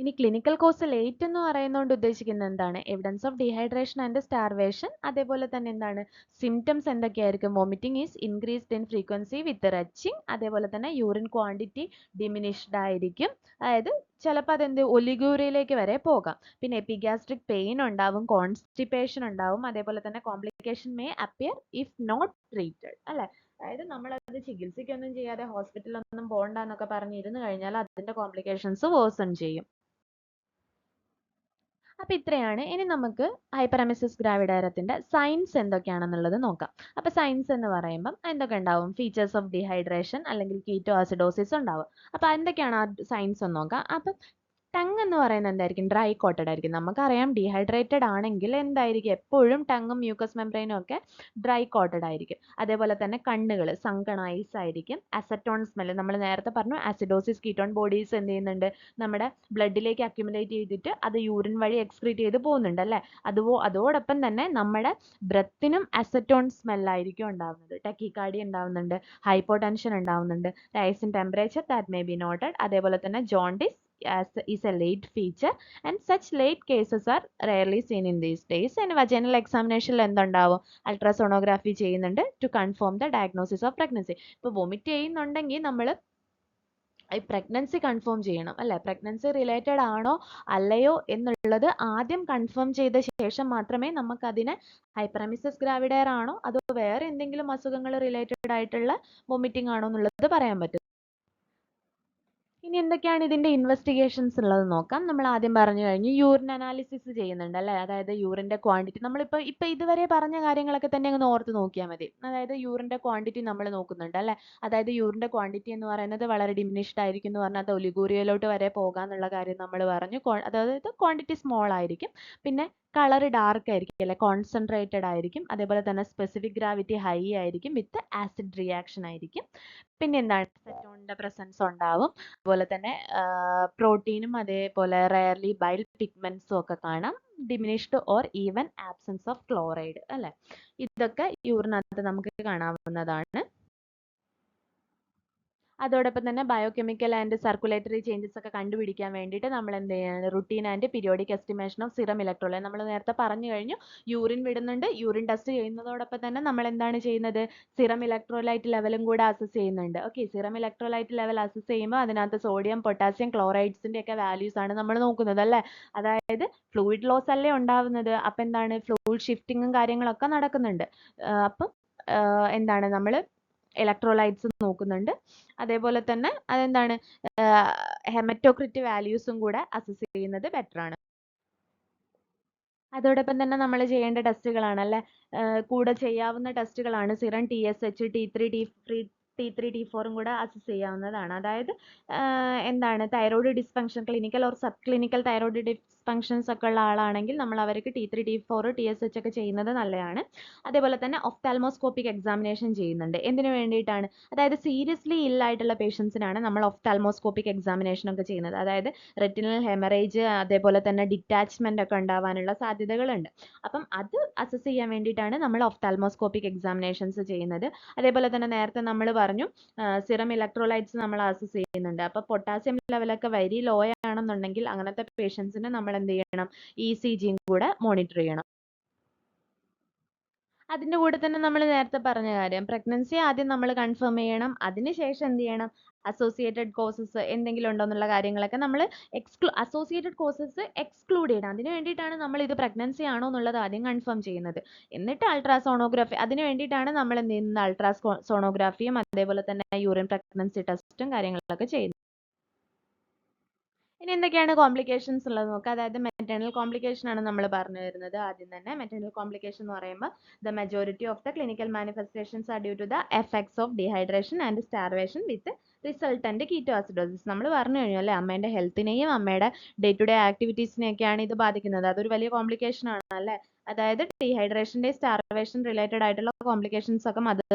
Speaker 1: ഇനി ക്ലിനിക്കൽ കോസ് ലേറ്റ് എന്ന് പറയുന്നതുകൊണ്ട് ഉദ്ദേശിക്കുന്നത് എന്താണ്, evidence of dehydration and starvation. അതേപോലെ തന്നെ എന്താണ്, സിംറ്റംസ് എന്തൊക്കെയായിരിക്കും, vomiting is increased in frequency with retching. അതേപോലെ തന്നെ യൂറിൻ ക്വാണ്ടിറ്റി ഡിമിനിഷ്ഡ് ആയിരിക്കും, അതായത് ചിലപ്പോൾ അതെന്ത് ഒലിഗൂറിയയിലേക്ക് വരെ പോകാം. പിന്നെ എപ്പിഗാസ്ട്രിക് പെയിൻ ഉണ്ടാവും, കോൺസ്റ്റിപ്പേഷൻ ഉണ്ടാവും. അതേപോലെ തന്നെ complication may appear if not treated അല്ലെ. അതായത് നമ്മളത് ചികിത്സിക്കൊന്നും ചെയ്യാതെ ഹോസ്പിറ്റലൊന്നും പോകണ്ട എന്നൊക്കെ പറഞ്ഞിരുന്നു കഴിഞ്ഞാൽ അതിന്റെ കോംപ്ലിക്കേഷൻസ് വേഴ്സൺ ചെയ്യും. അപ്പൊ ഇത്രയാണ്. ഇനി നമുക്ക് ഹൈപ്പറെമെസിസ് ഗ്രാവിഡാരത്തിന്റെ സൈൻസ് എന്തൊക്കെയാണെന്നുള്ളത് നോക്കാം. അപ്പൊ സൈൻസ് എന്ന് പറയുമ്പം എന്തൊക്കെ ഉണ്ടാവും, ഫീച്ചേഴ്സ് ഓഫ് ഡീഹൈഡ്രേഷൻ അല്ലെങ്കിൽ കീറ്റോ ആസിഡോസിസ് ഉണ്ടാവും. അപ്പൊ എന്തൊക്കെയാണ് ആ സൈൻസ് എന്ന് നോക്കാം. അപ്പം ടങ് എന്ന് പറയുന്നത് എന്തായിരിക്കും, ഡ്രൈ കോട്ടഡ് ആയിരിക്കും. നമുക്കറിയാം ഡീഹൈഡ്രേറ്റഡ് ആണെങ്കിൽ എന്തായിരിക്കും, എപ്പോഴും ടങ്ങും മ്യൂക്കസ് മെംബ്രെയിനും ഒക്കെ ഡ്രൈ കോട്ടഡ് ആയിരിക്കും. അതേപോലെ തന്നെ കണ്ണുകൾ സങ്കൺ ഐസ് ആയിരിക്കും. അസറ്റോൺ സ്മെൽ, നമ്മൾ നേരത്തെ പറഞ്ഞു ആസിഡോസിസ് കീറ്റോൺ ബോഡീസ് എന്ത് ചെയ്യുന്നുണ്ട്, നമ്മുടെ ബ്ലഡിലേക്ക് അക്യുമുലേറ്റ് ചെയ്തിട്ട് അത് യൂറിൻ വഴി എക്സ്ക്രീറ്റ് ചെയ്ത് പോകുന്നുണ്ട് അല്ലേ. അതോടൊപ്പം തന്നെ നമ്മുടെ ബ്രത്തിനും അസറ്റോൺ സ്മെല്ലായിരിക്കും ഉണ്ടാവുന്നത്. ടെക്കിക്കാർഡി ഉണ്ടാവുന്നുണ്ട്, ഹൈപ്പോടെൻഷൻ ഉണ്ടാവുന്നുണ്ട്, rice in temperature that may B noted. അതേപോലെ തന്നെ jaundice is a late feature and such late cases are rarely seen in these days. And vaginal examination എന്തുണ്ടാവും, അൾട്രാസോണോഗ്രാഫി ചെയ്യുന്നുണ്ട് to confirm the diagnosis of pregnancy. ഇപ്പോൾ vomit ചെയ്യുന്നുണ്ടെങ്കിൽ നമ്മൾ ഈ pregnancy confirm ചെയ്യണം അല്ലേ. പ്രഗ്നൻസി റിലേറ്റഡ് ആണോ അല്ലയോ എന്നുള്ളത് ആദ്യം കൺഫേം ചെയ്ത ശേഷം മാത്രമേ നമുക്കതിനെ ഹൈപ്പറെമിസിസ് ഗ്രാവിഡയർ ആണോ അതോ വേറെ എന്തെങ്കിലും അസുഖങ്ങൾ റിലേറ്റഡ് ആയിട്ടുള്ള വൊമിറ്റിംഗ് ആണോ എന്നുള്ളത് പറയാൻ പറ്റും. ഇനി എന്തൊക്കെയാണ് ഇതിന്റെ ഇൻവെസ്റ്റിഗേഷൻസ് ഉള്ളത് നോക്കാം. നമ്മൾ ആദ്യം പറഞ്ഞു കഴിഞ്ഞു യൂറിൻ അനാലിസിസ് ചെയ്യുന്നുണ്ട് അല്ലേ. അതായത് യൂറിന്റെ ക്വാണ്ടിറ്റി ഇപ്പൊ ഇതുവരെ പറഞ്ഞ കാര്യങ്ങളൊക്കെ തന്നെ ഒന്ന് ഓർത്ത് നോക്കിയാൽ മതി. അതായത് യൂറിന്റെ ക്വാണ്ടിറ്റി നമ്മൾ നോക്കുന്നുണ്ട് അല്ലേ. അതായത് യൂറിന്റെ ക്വാണ്ടിറ്റി എന്ന് പറയുന്നത് വളരെ ഡിമിനിഷ്ഡ് ആയിരിക്കും എന്ന് പറഞ്ഞാൽ അത് ഒലിഗൂറിയയിലോട്ട് വരെ പോകാന്നുള്ള കാര്യം നമ്മൾ പറഞ്ഞു. അതായത് ക്വാണ്ടിറ്റി സ്മോൾ ആയിരിക്കും. പിന്നെ കളർ ഡാർക്ക് ആയിരിക്കും അല്ലെ, കോൺസെൻട്രേറ്റഡ് ആയിരിക്കും. അതേപോലെ തന്നെ സ്പെസിഫിക് ഗ്രാവിറ്റി ഹൈ ആയിരിക്കും വിത്ത് ആസിഡ് റിയാക്ഷൻ ആയിരിക്കും. പിന്നെ എന്താണ്, അസറ്റോണിന്റെ പ്രസൻസ് ഉണ്ടാവും. അതുപോലെ തന്നെ പ്രോട്ടീനും അതേപോലെ റയർലി ബൈൽ പിഗ്മെന്റ്സും ഒക്കെ കാണാം. Diminished or even absence of chloride അല്ലെ. ഇതൊക്കെ യൂറിനകത്ത് നമുക്ക് കാണാവുന്നതാണ്. അതോടൊപ്പം തന്നെ ബയോകെമിക്കൽ ആൻഡ് സർക്കുലേറ്ററി ചേഞ്ചസ് ഒക്കെ കണ്ടുപിടിക്കാൻ വേണ്ടിയിട്ട് നമ്മൾ എന്ത് ചെയ്യാണ്, routine and periodic estimation of serum electrolyte. നമ്മൾ നേരത്തെ പറഞ്ഞു കഴിഞ്ഞു, യൂറിൻ വിടുന്നുണ്ട്. യൂറിൻ ടെസ്റ്റ് ചെയ്യുന്നതോടൊപ്പം തന്നെ നമ്മൾ എന്താണ് ചെയ്യുന്നത്, സിറം ഇലക്ട്രോലൈറ്റ് ലെവലും കൂടെ അസസ് ചെയ്യുന്നുണ്ട്. Okay, serum electrolyte level assess ചെയ്യുമ്പോൾ അതിനകത്ത് സോഡിയം പൊട്ടാസ്യം ക്ലോറൈഡ്സിന്റെ ഒക്കെ വാല്യൂസ് ആണ് നമ്മൾ നോക്കുന്നത് അല്ലേ. അതായത് ഫ്ലൂയിഡ് ലോസ് അല്ലേ ഉണ്ടാവുന്നത്. അപ്പം എന്താണ്, ഫ്ലൂയിഡ് ഷിഫ്റ്റിങ്ങും കാര്യങ്ങളൊക്കെ നടക്കുന്നുണ്ട്. അപ്പം എന്താണ്, നമ്മൾ ഇലക്ട്രോലൈറ്റ്സ് നോക്കുന്നുണ്ട്. അതേപോലെ തന്നെ അതെന്താണ്, ഹെമറ്റോക്രിറ്റ് വാല്യൂസും കൂടെ അസസ് ചെയ്യുന്നത് ബെറ്റർ ആണ്. അതോടൊപ്പം തന്നെ നമ്മൾ ചെയ്യേണ്ട ടെസ്റ്റുകളാണ് അല്ലെ, കൂടെ ചെയ്യാവുന്ന ടെസ്റ്റുകളാണ് സിറം TSH, T3 T4 കൂടെ അസസ് ചെയ്യാവുന്നതാണ്. അതായത് എന്താണ്, thyroid dysfunction, clinical or sub clinical thyroid dysfunctions ഒക്കെ ഉള്ള ആളാണെങ്കിൽ നമ്മൾ അവർക്ക് T3 T4 TSH ഒക്കെ ചെയ്യുന്നത് നല്ലതാണ്. അതേപോലെ തന്നെ ഒഫ്താൽമോസ്കോപ്പിക് എക്സാമിനേഷൻ ചെയ്യുന്നുണ്ട്. എന്തിനു വേണ്ടിയിട്ടാണ്, അതായത് സീരിയസ്ലി ഇല്ലായിട്ടുള്ള പേഷ്യൻസിനാണ് നമ്മൾ ഒഫ്താൽമോസ്കോപ്പിക് എക്സാമിനേഷൻ ഒക്കെ ചെയ്യുന്നത്. അതായത് റെറ്റിനൽ ഹെമറേജ് അതേപോലെ തന്നെ ഡിറ്റാച്ച്മെന്റ് ഒക്കെ ഉണ്ടാവാനുള്ള സാധ്യതകളുണ്ട്. അപ്പം അത് അസസ് ചെയ്യാൻ വേണ്ടിയിട്ടാണ് നമ്മൾ ഒഫ്താൽമോസ്കോപ്പിക് എക്സാമിനേഷൻസ് ചെയ്യുന്നത്. അതേപോലെ തന്നെ നേരത്തെ നമ്മൾ പറഞ്ഞു സിറം ഇലക്ട്രോലൈറ്റ്സ് നമ്മൾ അസസ് ചെയ്യുന്നുണ്ട്. അപ്പോൾ പൊട്ടാസ്യം ലെവലൊക്കെ വെരി ലോ ആണെന്നുണ്ടെങ്കിൽ അങ്ങനത്തെ പേഷ്യൻസിന് നമ്മൾ എന്ത് ചെയ്യണം, ECG കൂടെ മോണിറ്റർ ചെയ്യണം. അതിന്റെ കൂടെ തന്നെ നമ്മൾ നേരത്തെ പറഞ്ഞ കാര്യം, പ്രഗ്നൻസി ആദ്യം നമ്മൾ കൺഫേം ചെയ്യണം. അതിനുശേഷം എന്ത് ചെയ്യണം, അസോസിയേറ്റഡ് കോസസ് എന്തെങ്കിലും ഉണ്ടോ എന്നുള്ള കാര്യങ്ങളൊക്കെ നമ്മൾ അസോസിയേറ്റഡ് കോസസ് എക്സ്ക്ലൂഡ് ചെയ്യണം. അതിന് വേണ്ടിയിട്ടാണ് നമ്മൾ ഇത് പ്രഗ്നൻസി ആണോ എന്നുള്ളത് ആദ്യം കൺഫേം ചെയ്യുന്നത്. എന്നിട്ട് അൾട്രാസോണോഗ്രാഫി, അതിന് വേണ്ടിയിട്ടാണ് നമ്മൾ എന്ത് ചെയ്യുന്നത്, അൾട്രാസോണോഗ്രാഫിയും അതേപോലെ തന്നെ യൂറിൻ പ്രഗ്നൻസി ടെസ്റ്റും കാര്യങ്ങളൊക്കെ ചെയ്യുന്നത്. ഇനി എന്തൊക്കെയാണ് കോംപ്ലിക്കേഷൻസ് ഉള്ളത് നോക്കാം. അതായത് മെറ്റേണൽ കോംപ്ലിക്കേഷൻ ആണ് നമ്മൾ പറഞ്ഞു വരുന്നത്. ആദ്യം തന്നെ മെറ്റേണൽ കോംപ്ലിക്കേഷൻ എന്ന് പറയുമ്പോൾ the majority of the clinical manifestations are due to the effects of dehydration and starvation with resultant ketoacidosis. നമ്മൾ പറഞ്ഞു കഴിഞ്ഞു അല്ലേ, അമ്മേന്റെ ഹെൽത്തിനെയും അമ്മയുടെ ഡേ ടു ഡേ ആക്ടിവിറ്റീസിനെയൊക്കെയാണ് ഇത് ബാധിക്കുന്നത്. അതൊരു വലിയ കോംപ്ലിക്കേഷൻ ആണ് അല്ലേ. അതായത് ഡീഹൈഡ്രേഷന്റെ സ്റ്റാർവേഷൻ റിലേറ്റഡ് ആയിട്ടുള്ള കോംപ്ലിക്കേഷൻസ് ഒക്കെ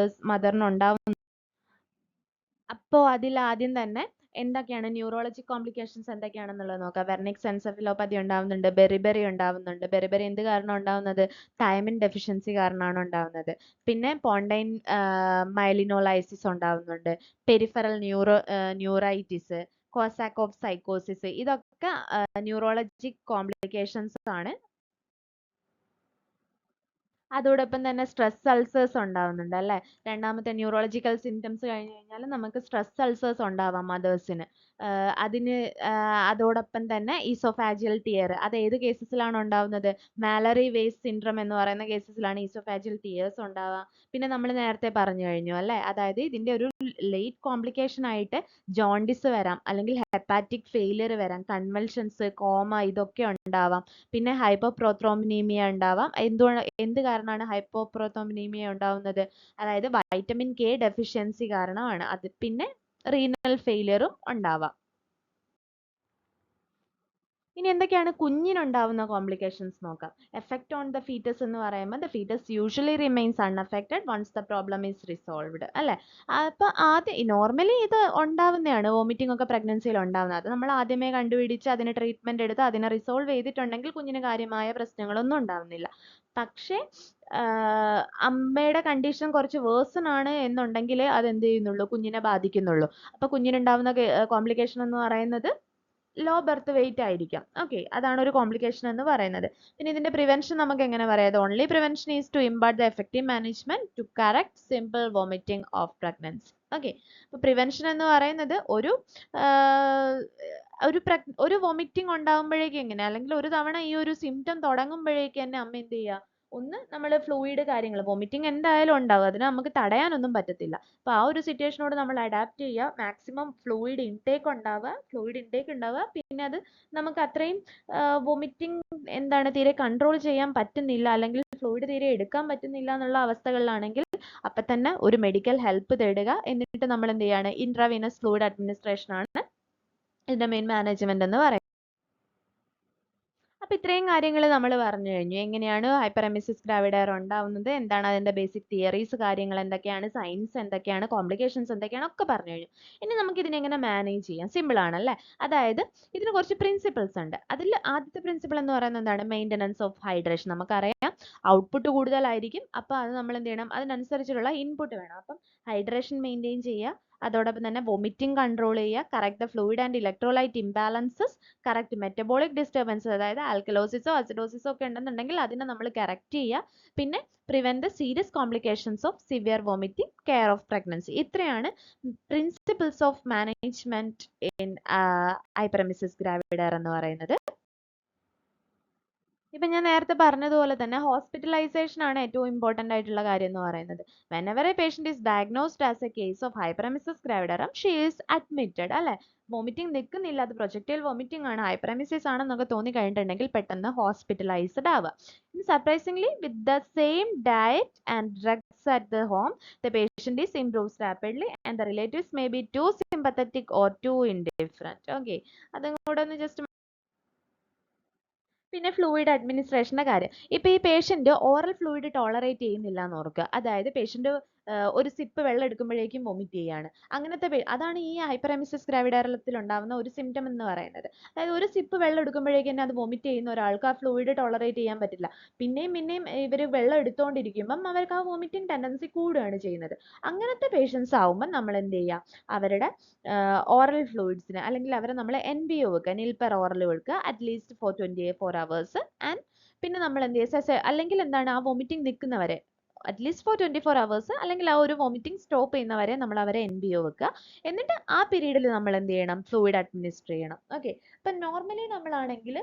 Speaker 1: മദറിനുണ്ടാവും. അപ്പോൾ അതിൽ ആദ്യം തന്നെ എന്തൊക്കെയാണ് ന്യൂറോളജിക് കോംപ്ലിക്കേഷൻസ് എന്തൊക്കെയാണെന്നുള്ളത് നോക്കാം. വെർണിക് എൻസെഫലോപ്പതി ഉണ്ടാവുന്നുണ്ട്, ബെറിബെറി ഉണ്ടാവുന്നുണ്ട്. ബെറിബെറി എന്ത് കാരണം ഉണ്ടാവുന്നത്? തൈമിൻ ഡെഫിഷ്യൻസി കാരണമാണ് ഉണ്ടാവുന്നത്. പിന്നെ പോണ്ടൈൻ മൈലിനോലൈസിസ് ഉണ്ടാവുന്നുണ്ട്, പെരിഫറൽ ന്യൂറൈറ്റിസ്, കോസാക്കോഫ് സൈക്കോസിസ്. ഇതൊക്കെ ന്യൂറോളജിക് കോംപ്ലിക്കേഷൻസ് ആണ്. അതോടൊപ്പം തന്നെ സ്ട്രെസ് അൾസേഴ്സ് ഉണ്ടാവുന്നുണ്ട് അല്ലേ. രണ്ടാമത്തെ ന്യൂറോളജിക്കൽ സിംറ്റംസ് കഴിഞ്ഞ് കഴിഞ്ഞാൽ നമുക്ക് സ്ട്രെസ് അൾസേഴ്സ് ഉണ്ടാവാം മദേഴ്സിന്. അതിന് അതോടൊപ്പം തന്നെ ഈസോഫാജിയൽ ടിയർ. അത് ഏത് കേസസിലാണ് ഉണ്ടാവുന്നത്? മാലറി വേസ്റ്റ് സിൻഡ്രം എന്ന് പറയുന്ന കേസസിലാണ് ഈസോഫാജിയൽ ടിയേഴ്സ് ഉണ്ടാവുക. പിന്നെ നമ്മൾ നേരത്തെ പറഞ്ഞു കഴിഞ്ഞു അല്ലേ, അതായത് ഇതിന്റെ ഒരു ലേറ്റ് കോംപ്ലിക്കേഷൻ ആയിട്ട് ജോണ്ടിസ് വരാം, അല്ലെങ്കിൽ ഹെപ്പാറ്റിക് ഫെയിലിയർ വരാം, കൺവൽഷൻസ്, കോമ ഇതൊക്കെ ഉണ്ടാവാം. പിന്നെ ഹൈപ്പോപ്രോത്രോമിനീമിയ ഉണ്ടാവാം. എന്ത് കാരണമാണ് ഹൈപ്പോപ്രോത്രോമിനീമിയ ഉണ്ടാവുന്നത്? അതായത് വൈറ്റമിൻ കെ ഡെഫിഷ്യൻസി കാരണമാണ് അത്. പിന്നെ റീനൽ ഫെയിലിയറും ഉണ്ടാവാം. ഇനി എന്തൊക്കെയാണ് കുഞ്ഞിനുണ്ടാവുന്ന കോംപ്ലിക്കേഷൻസ് നോക്കാം. എഫക്റ്റ് ഓൺ ദ ഫീറ്റസ് എന്ന് പറയുമ്പോൾ the foetus usually remains unaffected once the problem is resolved അല്ലേ. അപ്പോൾ ആദ്യം നോർമലി ഇത് ഉണ്ടാവുന്നതാണ്, വോമിറ്റിംഗ് ഒക്കെ പ്രഗ്നൻസിയിൽ ഉണ്ടാവുന്നത്. അത് നമ്മൾ ആദ്യമേ കണ്ടുപിടിച്ച് അതിന് ട്രീറ്റ്മെന്റ് എടുത്ത് അതിനെ റിസോൾവ് ചെയ്തിട്ടുണ്ടെങ്കിൽ കുഞ്ഞിന് കാര്യമായ പ്രശ്നങ്ങളൊന്നും ഉണ്ടാവുന്നില്ല. പക്ഷേ അമ്മയുടെ കണ്ടീഷൻ കുറച്ച് വേഴ്സൺ ആണ് എന്നുണ്ടെങ്കിൽ അത് എന്ത് ചെയ്യുന്നുള്ളൂ, കുഞ്ഞിനെ ബാധിക്കുന്നുള്ളൂ. അപ്പോൾ കുഞ്ഞിനുണ്ടാവുന്ന കോംപ്ലിക്കേഷൻ എന്ന് പറയുന്നത് ലോ ബർത്ത് വെയിറ്റ് ആയിരിക്കാം. ഓക്കെ, അതാണ് ഒരു കോംപ്ലിക്കേഷൻ എന്ന് പറയുന്നത്. പിന്നെ ഇതിന്റെ പ്രിവെൻഷൻ നമുക്ക് എങ്ങനെ പറയാം? Only prevention is to impart the effective management to correct simple vomiting of pregnancy. Okay, അപ്പോൾ പ്രിവെൻഷൻ എന്ന് പറയുന്നത് ഒരു വോമിറ്റിംഗ് ഉണ്ടാകുമ്പോഴേക്കും എങ്ങനെ, അല്ലെങ്കിൽ ഒരു തവണ ഈ ഒരു സിംറ്റം തുടങ്ങുമ്പോഴേക്ക് തന്നെ അമ്മ എന്ത് ചെയ്യുക, ഒന്ന് നമ്മൾ ഫ്ലൂയിഡ് കാര്യങ്ങൾ, വോമിറ്റിംഗ് എന്തായാലും ഉണ്ടാവും, അതിനെ നമുക്ക് തടയാനൊന്നും പറ്റത്തില്ല. അപ്പോൾ ആ ഒരു സിറ്റുവേഷനോട് നമ്മൾ അഡാപ്റ്റ് ചെയ്യുക, മാക്സിമം ഫ്ലൂയിഡ് ഇൻടേക്ക് ഉണ്ടാവുക. പിന്നെ അത് നമുക്ക് അത്രയും വോമിറ്റിംഗ് തീരെ കൺട്രോൾ ചെയ്യാൻ പറ്റുന്നില്ല, അല്ലെങ്കിൽ ഫ്ലൂയിഡ് തീരെ എടുക്കാൻ പറ്റുന്നില്ല എന്നുള്ള അവസ്ഥകളിലാണെങ്കിൽ അപ്പം തന്നെ ഒരു മെഡിക്കൽ ഹെൽപ്പ് തേടുക. എന്നിട്ട് നമ്മൾ എന്ത് ചെയ്യാണ്, ഇൻട്രാവീനസ് ഫ്ലൂയിഡ് അഡ്മിനിസ്ട്രേഷൻ ആണ് ഇതിന്റെ മെയിൻ മാനേജ്മെന്റ് എന്ന് പറയുന്നത്. അപ്പോൾ ഇത്രയും കാര്യങ്ങൾ നമ്മൾ പറഞ്ഞു കഴിഞ്ഞു. എങ്ങനെയാണ് ഹൈപ്പറെമിസിസ് ഗ്രാവിഡയർ ഉണ്ടാവുന്നത്, എന്താണ് അതിന്റെ ബേസിക് തിയറീസ്, കാര്യങ്ങൾ എന്തൊക്കെയാണ്, സയൻസ് എന്തൊക്കെയാണ്, കോംപ്ലിക്കേഷൻസ് എന്തൊക്കെയാണ് ഒക്കെ പറഞ്ഞു കഴിഞ്ഞു. ഇനി നമുക്ക് ഇതിനെ എങ്ങനെ മാനേജ് ചെയ്യാം? സിമ്പിൾ ആണല്ലേ. അതായത് ഇതിന് കുറച്ച് പ്രിൻസിപ്പിൾസ് ഉണ്ട്. അതിൽ ആദ്യത്തെ പ്രിൻസിപ്പിൾ എന്ന് പറയുന്നത് എന്താണ്? Maintenance of hydration. നമുക്കറിയാം ഔട്ട്പുട്ട് കൂടുതലായിരിക്കും, അപ്പോൾ അത് നമ്മൾ എന്ത് ചെയ്യണം, അതിനനുസരിച്ചുള്ള ഇൻപുട്ട് വേണം. അപ്പം ഹൈഡ്രേഷൻ മെയിൻറ്റെയിൻ ചെയ്യുക, അതോടൊപ്പം തന്നെ വോമിറ്റിംഗ് കൺട്രോൾ ചെയ്യുക, correct fluid and electrolyte imbalances, correct metabolic disturbance, അതായത് ആൽക്കലോസിസോ അസിഡോസിസോ ഒക്കെ ഉണ്ടെന്നുണ്ടെങ്കിൽ അതിനെ നമ്മൾ കറക്റ്റ് ചെയ്യുക. പിന്നെ prevent the serious complications of severe vomiting, care of pregnancy. ഇത്രയാണ് പ്രിൻസിപ്പിൾസ് ഓഫ് മാനേജ്മെന്റ് ഇൻ ഹൈപ്പറെമിസിസ് ഗ്രാവിഡയർ എന്ന് പറയുന്നത്. ഇപ്പം ഞാൻ നേരത്തെ പറഞ്ഞതുപോലെ തന്നെ ഹോസ്പിറ്റലൈസേഷൻ ആണ് ഏറ്റവും ഇമ്പോർട്ടൻ്റ് ആയിട്ടുള്ള കാര്യം എന്ന് പറയുന്നത്. Whenever a patient is diagnosed as a case of hyperemesis gravidarum she is admitted അല്ലേ. വോമിറ്റിംഗ് നിൽക്കുന്നില്ല, അത് പ്രൊജക്റ്റൈൽ വോമിറ്റിംഗ് ആണ്, ഹൈപ്പറെമിസിസ് ആണെന്നൊക്കെ തോന്നി കഴിഞ്ഞിട്ടുണ്ടെങ്കിൽ പെട്ടെന്ന് ഹോസ്പിറ്റലൈസ്ഡ് ആവുക. Surprisingly with the same diet and drugs at the home the patient is improves rapidly and the relatives may be too sympathetic or too indifferent. Okay, അതും കൂടെ ഒന്ന് ജസ്റ്റ്. പിന്നെ ഫ്ലൂയിഡ് അഡ്മിനിസ്ട്രേഷൻ്റെ കാര്യം. ഇപ്പോൾ ഈ പേഷ്യൻ്റ് ഓറൽ ഫ്ലൂയിഡ് ടോളറേറ്റ് ചെയ്യുന്നില്ല എന്ന് ഓർക്കുക. അതായത് പേഷ്യൻ്റ് ഒരു സിപ്പ് വെള്ളം എടുക്കുമ്പോഴേക്കും വൊമിറ്റ് ചെയ്യുകയാണ്. അങ്ങനത്തെ അതാണ് ഈ ഹൈപ്പറെമിസിസ് ഗ്രാവിഡയറിൽ ഉണ്ടാകുന്ന ഒരു സിംറ്റം എന്ന് പറയുന്നത്. അതായത് ഒരു സിപ്പ് വെള്ളം എടുക്കുമ്പോഴേക്കും തന്നെ അത് വൊമിറ്റ് ചെയ്യുന്ന ഒരാൾക്ക് ആ ഫ്ലൂയിഡ് ടോളറേറ്റ് ചെയ്യാൻ പറ്റില്ല. പിന്നെയും ഇവർ വെള്ളം എടുത്തുകൊണ്ടിരിക്കുമ്പം അവർക്ക് ആ വോമിറ്റിംഗ് ടെൻഡൻസി കൂടുകയാണ് ചെയ്യുന്നത്. അങ്ങനത്തെ പേഷ്യൻസ് ആവുമ്പം നമ്മൾ എന്ത് ചെയ്യുക, അവരുടെ ഓറൽ ഫ്ലൂയിഡ്സിന്, അല്ലെങ്കിൽ അവരെ നമ്മൾ NPO വെക്കുക, നിൽ പെർ ഓറൽ വെക്കുക, അറ്റ്ലീസ്റ്റ് ഫോർ 24 hours. ആൻഡ് പിന്നെ നമ്മൾ എന്ത് ചെയ്യുക, അല്ലെങ്കിൽ എന്താണ്, ആ വോമിറ്റിംഗ് നിൽക്കുന്നവരെ അറ്റ്ലീസ്റ്റ് ഫോർ 24 hours, അല്ലെങ്കിൽ ആ ഒരു വോമിറ്റിംഗ് സ്റ്റോപ്പ് ചെയ്യുന്നവരെ നമ്മൾ അവരെ NBO വെക്കുക. എന്നിട്ട് ആ പീരീഡിൽ നമ്മൾ എന്ത് ചെയ്യണം, ഫ്ലൂയിഡ് അഡ്മിനിസ്റ്റർ ചെയ്യണം. ഓക്കെ, അപ്പം നോർമലി നമ്മളാണെങ്കിൽ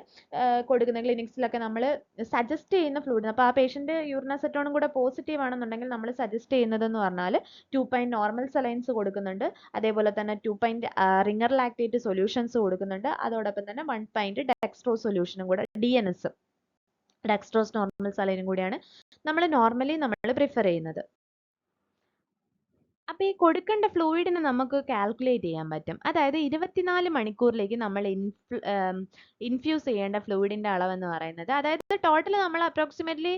Speaker 1: കൊടുക്കുന്ന ക്ലിനിക്സിലൊക്കെ നമ്മൾ സജസ്റ്റ് ചെയ്യുന്ന ഫ്ലൂയിഡ്, അപ്പോൾ ആ പേഷ്യൻ്റ് യൂറിനാസെറ്റോണും കൂടെ പോസിറ്റീവ് ആണെന്നുണ്ടെങ്കിൽ നമ്മൾ സജസ്റ്റ് ചെയ്യുന്നതെന്ന് പറഞ്ഞാൽ 2 പൈൻറ്റ് നോർമൽ സലൈൻസ് കൊടുക്കുന്നുണ്ട്, അതേപോലെ തന്നെ 2 പൈൻറ്റ് റിങ്ങർ ലാക്റ്റേറ്റ് സൊല്യൂഷൻസ് കൊടുക്കുന്നുണ്ട്, അതോടൊപ്പം തന്നെ 1 പൈൻറ്റ് ഡെക്സ്ട്രോ സൊല്യൂഷനും കൂടെ, DNS ഡെക്സ്ട്രോസ് നോർമൽ സലൈനും കൂടിയാണ് നമ്മൾ നോർമലി പ്രിഫർ ചെയ്യുന്നത്. അപ്പോൾ ഈ കൊടുക്കേണ്ട ഫ്ലൂയിഡിനെ നമുക്ക് കാൽക്കുലേറ്റ് ചെയ്യാൻ പറ്റും. അതായത് 24 മണിക്കൂറിലേക്ക് നമ്മൾ ഇൻഫ്യൂസ് ചെയ്യേണ്ട ഫ്ലൂയിഡിൻ്റെ അളവെന്ന് പറയുന്നത്, അതായത് ടോട്ടൽ നമ്മൾ അപ്രോക്സിമേറ്റ്ലി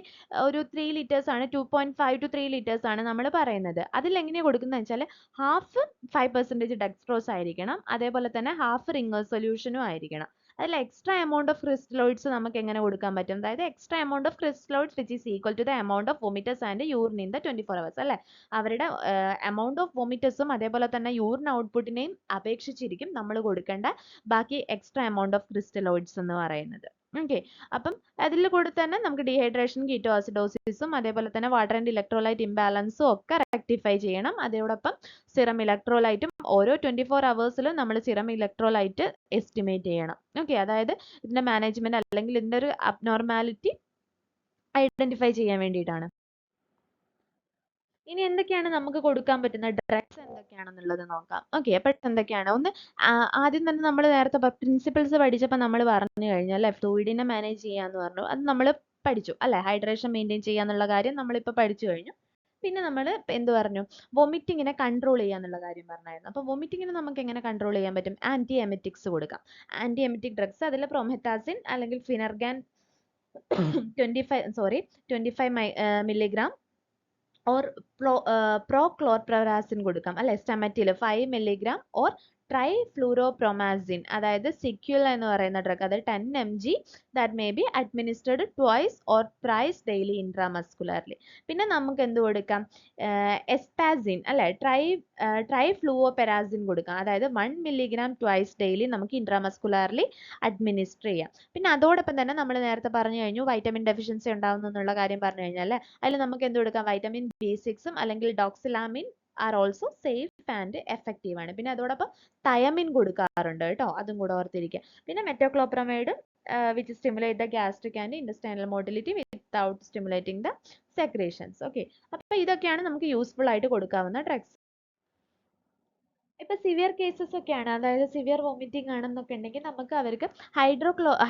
Speaker 1: ഒരു 3 liters ആണ്, 2.5 to 3 liters ആണ് നമ്മൾ പറയുന്നത്. അതിൽ എങ്ങനെയാണ് കൊടുക്കുന്നത് വെച്ചാൽ ഹാഫ് 5% ഡെക്സ്ട്രോസ് ആയിരിക്കണം, അതേപോലെ തന്നെ ഹാഫ് റിംഗർ സൊല്യൂഷനും ആയിരിക്കണം. അതിൽ എക്സ്ട്രാ എമൗണ്ട് ഓഫ് ക്രിസ്റ്റലോയിഡ്സ് നമുക്ക് എങ്ങനെ കൊടുക്കാൻ പറ്റും, അതായത് extra amount of crystalloids which is equal to the amount of vomitus and urine in the 24 hours, അല്ലേ? അവരുടെ എമൗണ്ട് ഓഫ് വോമിറ്റേഴ്സും അതേപോലെ തന്നെ യൂറിൻ ഔട്ട്പുട്ടിനെയും അപേക്ഷിച്ചിരിക്കും നമ്മൾ കൊടുക്കേണ്ട ബാക്കി എക്സ്ട്രാ എമൗണ്ട് ഓഫ് ക്രിസ്റ്റലോയിഡ്സ് എന്ന് പറയുന്നത്. ഓക്കെ, അപ്പം അതിൽ കൂടെ തന്നെ നമുക്ക് ഡീഹൈഡ്രേഷൻ, കീറ്റോഅസിഡോസിസും അതേപോലെ തന്നെ വാട്ടർ ആൻഡ് ഇലക്ട്രോലൈറ്റ് ഇംബാലൻസും ഒക്കെ റെക്ടിഫൈ ചെയ്യണം. അതോടൊപ്പം സിറം ഇലക്ട്രോലൈറ്റും ഓരോ 24 hours നമ്മൾ സിറം ഇലക്ട്രോലൈറ്റ് എസ്റ്റിമേറ്റ് ചെയ്യണം. ഓക്കെ, അതായത് ഇതിന്റെ മാനേജ്മെന്റ് അല്ലെങ്കിൽ ഇതിന്റെ ഒരു അബ്നോർമാലിറ്റി ഐഡന്റിഫൈ ചെയ്യാൻ വേണ്ടിയിട്ടാണ്. ഇനി എന്തൊക്കെയാണ് നമുക്ക് കൊടുക്കാൻ പറ്റുന്ന ഡ്രഗ്സ് എന്തൊക്കെയാണെന്നുള്ളത് നോക്കാം. ഓക്കെ, അപ്പോൾ എന്തൊക്കെയാണ്, ഒന്ന് ആദ്യം തന്നെ നമ്മൾ നേരത്തെ പ്രിൻസിപ്പിൾസ് പഠിച്ചപ്പോൾ നമ്മൾ പറഞ്ഞു കഴിഞ്ഞു അല്ലേ, ഫ്ലൂയിഡിനെ മാനേജ് ചെയ്യാന്ന് പറഞ്ഞു, അത് നമ്മൾ പഠിച്ചു അല്ലേ, ഹൈഡ്രേഷൻ മെയിൻറ്റെയിൻ ചെയ്യാന്നുള്ള കാര്യം നമ്മളിപ്പോൾ പഠിച്ചു കഴിഞ്ഞു. പിന്നെ നമ്മൾ എന്ത് പറഞ്ഞു, വൊമിറ്റിങ്ങിനെ കൺട്രോൾ ചെയ്യാന്നുള്ള കാര്യം പറഞ്ഞായിരുന്നു. അപ്പോൾ വൊമിറ്റിങ്ങിനെ നമുക്ക് എങ്ങനെ കൺട്രോൾ ചെയ്യാൻ പറ്റും, ആൻറ്റി എമറ്റിക്സ് കൊടുക്കാം. ആൻറ്റി എമറ്റിക് ഡ്രഗ്സ് അതിൽ പ്രൊമെത്താസിൻ അല്ലെങ്കിൽ ഫിനർഗാൻ 25 milligram or prochlorperazine കൊടുക്കാം അല്ലെ, സ്റ്റെമറ്റിൽ 5 milligram or ട്രൈഫ്ലൂറോപ്രൊമാസിൻ, അതായത് സിക്യുല എന്ന് പറയുന്ന ഡ്രഗ്, അത് 10 mg that may be administered twice or thrice daily intramuscularly. പിന്നെ നമുക്ക് എന്ത് കൊടുക്കാം, എസ്പാസിൻ അല്ലെ, ട്രൈഫ്ലൂവോപെരാസിൻ കൊടുക്കാം, അതായത് 1 milligram ട്വൈസ് ഡെയിലി നമുക്ക് ഇൻട്രാമസ്കുലർലി അഡ്മിനിസ്റ്റർ ചെയ്യാം. പിന്നെ അതോടൊപ്പം തന്നെ നമ്മൾ നേരത്തെ പറഞ്ഞു കഴിഞ്ഞു വൈറ്റമിൻ ഡെഫിഷ്യൻസി ഉണ്ടാവുന്നു എന്നുള്ള കാര്യം പറഞ്ഞു കഴിഞ്ഞാൽ അതിൽ നമുക്ക് എന്ത് കൊടുക്കാം, വൈറ്റമിൻ B6 അല്ലെങ്കിൽ doxylamine are also safe and effective ആണ്. പിന്നെ അതോടൊപ്പം തയമിൻ കൊടുക്കാറുണ്ട് കേട്ടോ, അതും കൂടെ ഓർത്തിരിക്കുക. പിന്നെ metoclopramide which stimulate the gastric and intestinal motility without stimulating the secretions. Okay, അപ്പോൾ ഇതൊക്കെയാണ് നമുക്ക് യൂസ്ഫുൾ ആയിട്ട് കൊടുക്കാവുന്ന ഡ്രഗ്സ്. ഇപ്പൊ സിവിയർ കേസസ് ഒക്കെയാണ്, അതായത് സിവിയർ വോമിറ്റിംഗ് ആണെന്നൊക്കെ ഉണ്ടെങ്കിൽ നമുക്ക് അവർക്ക്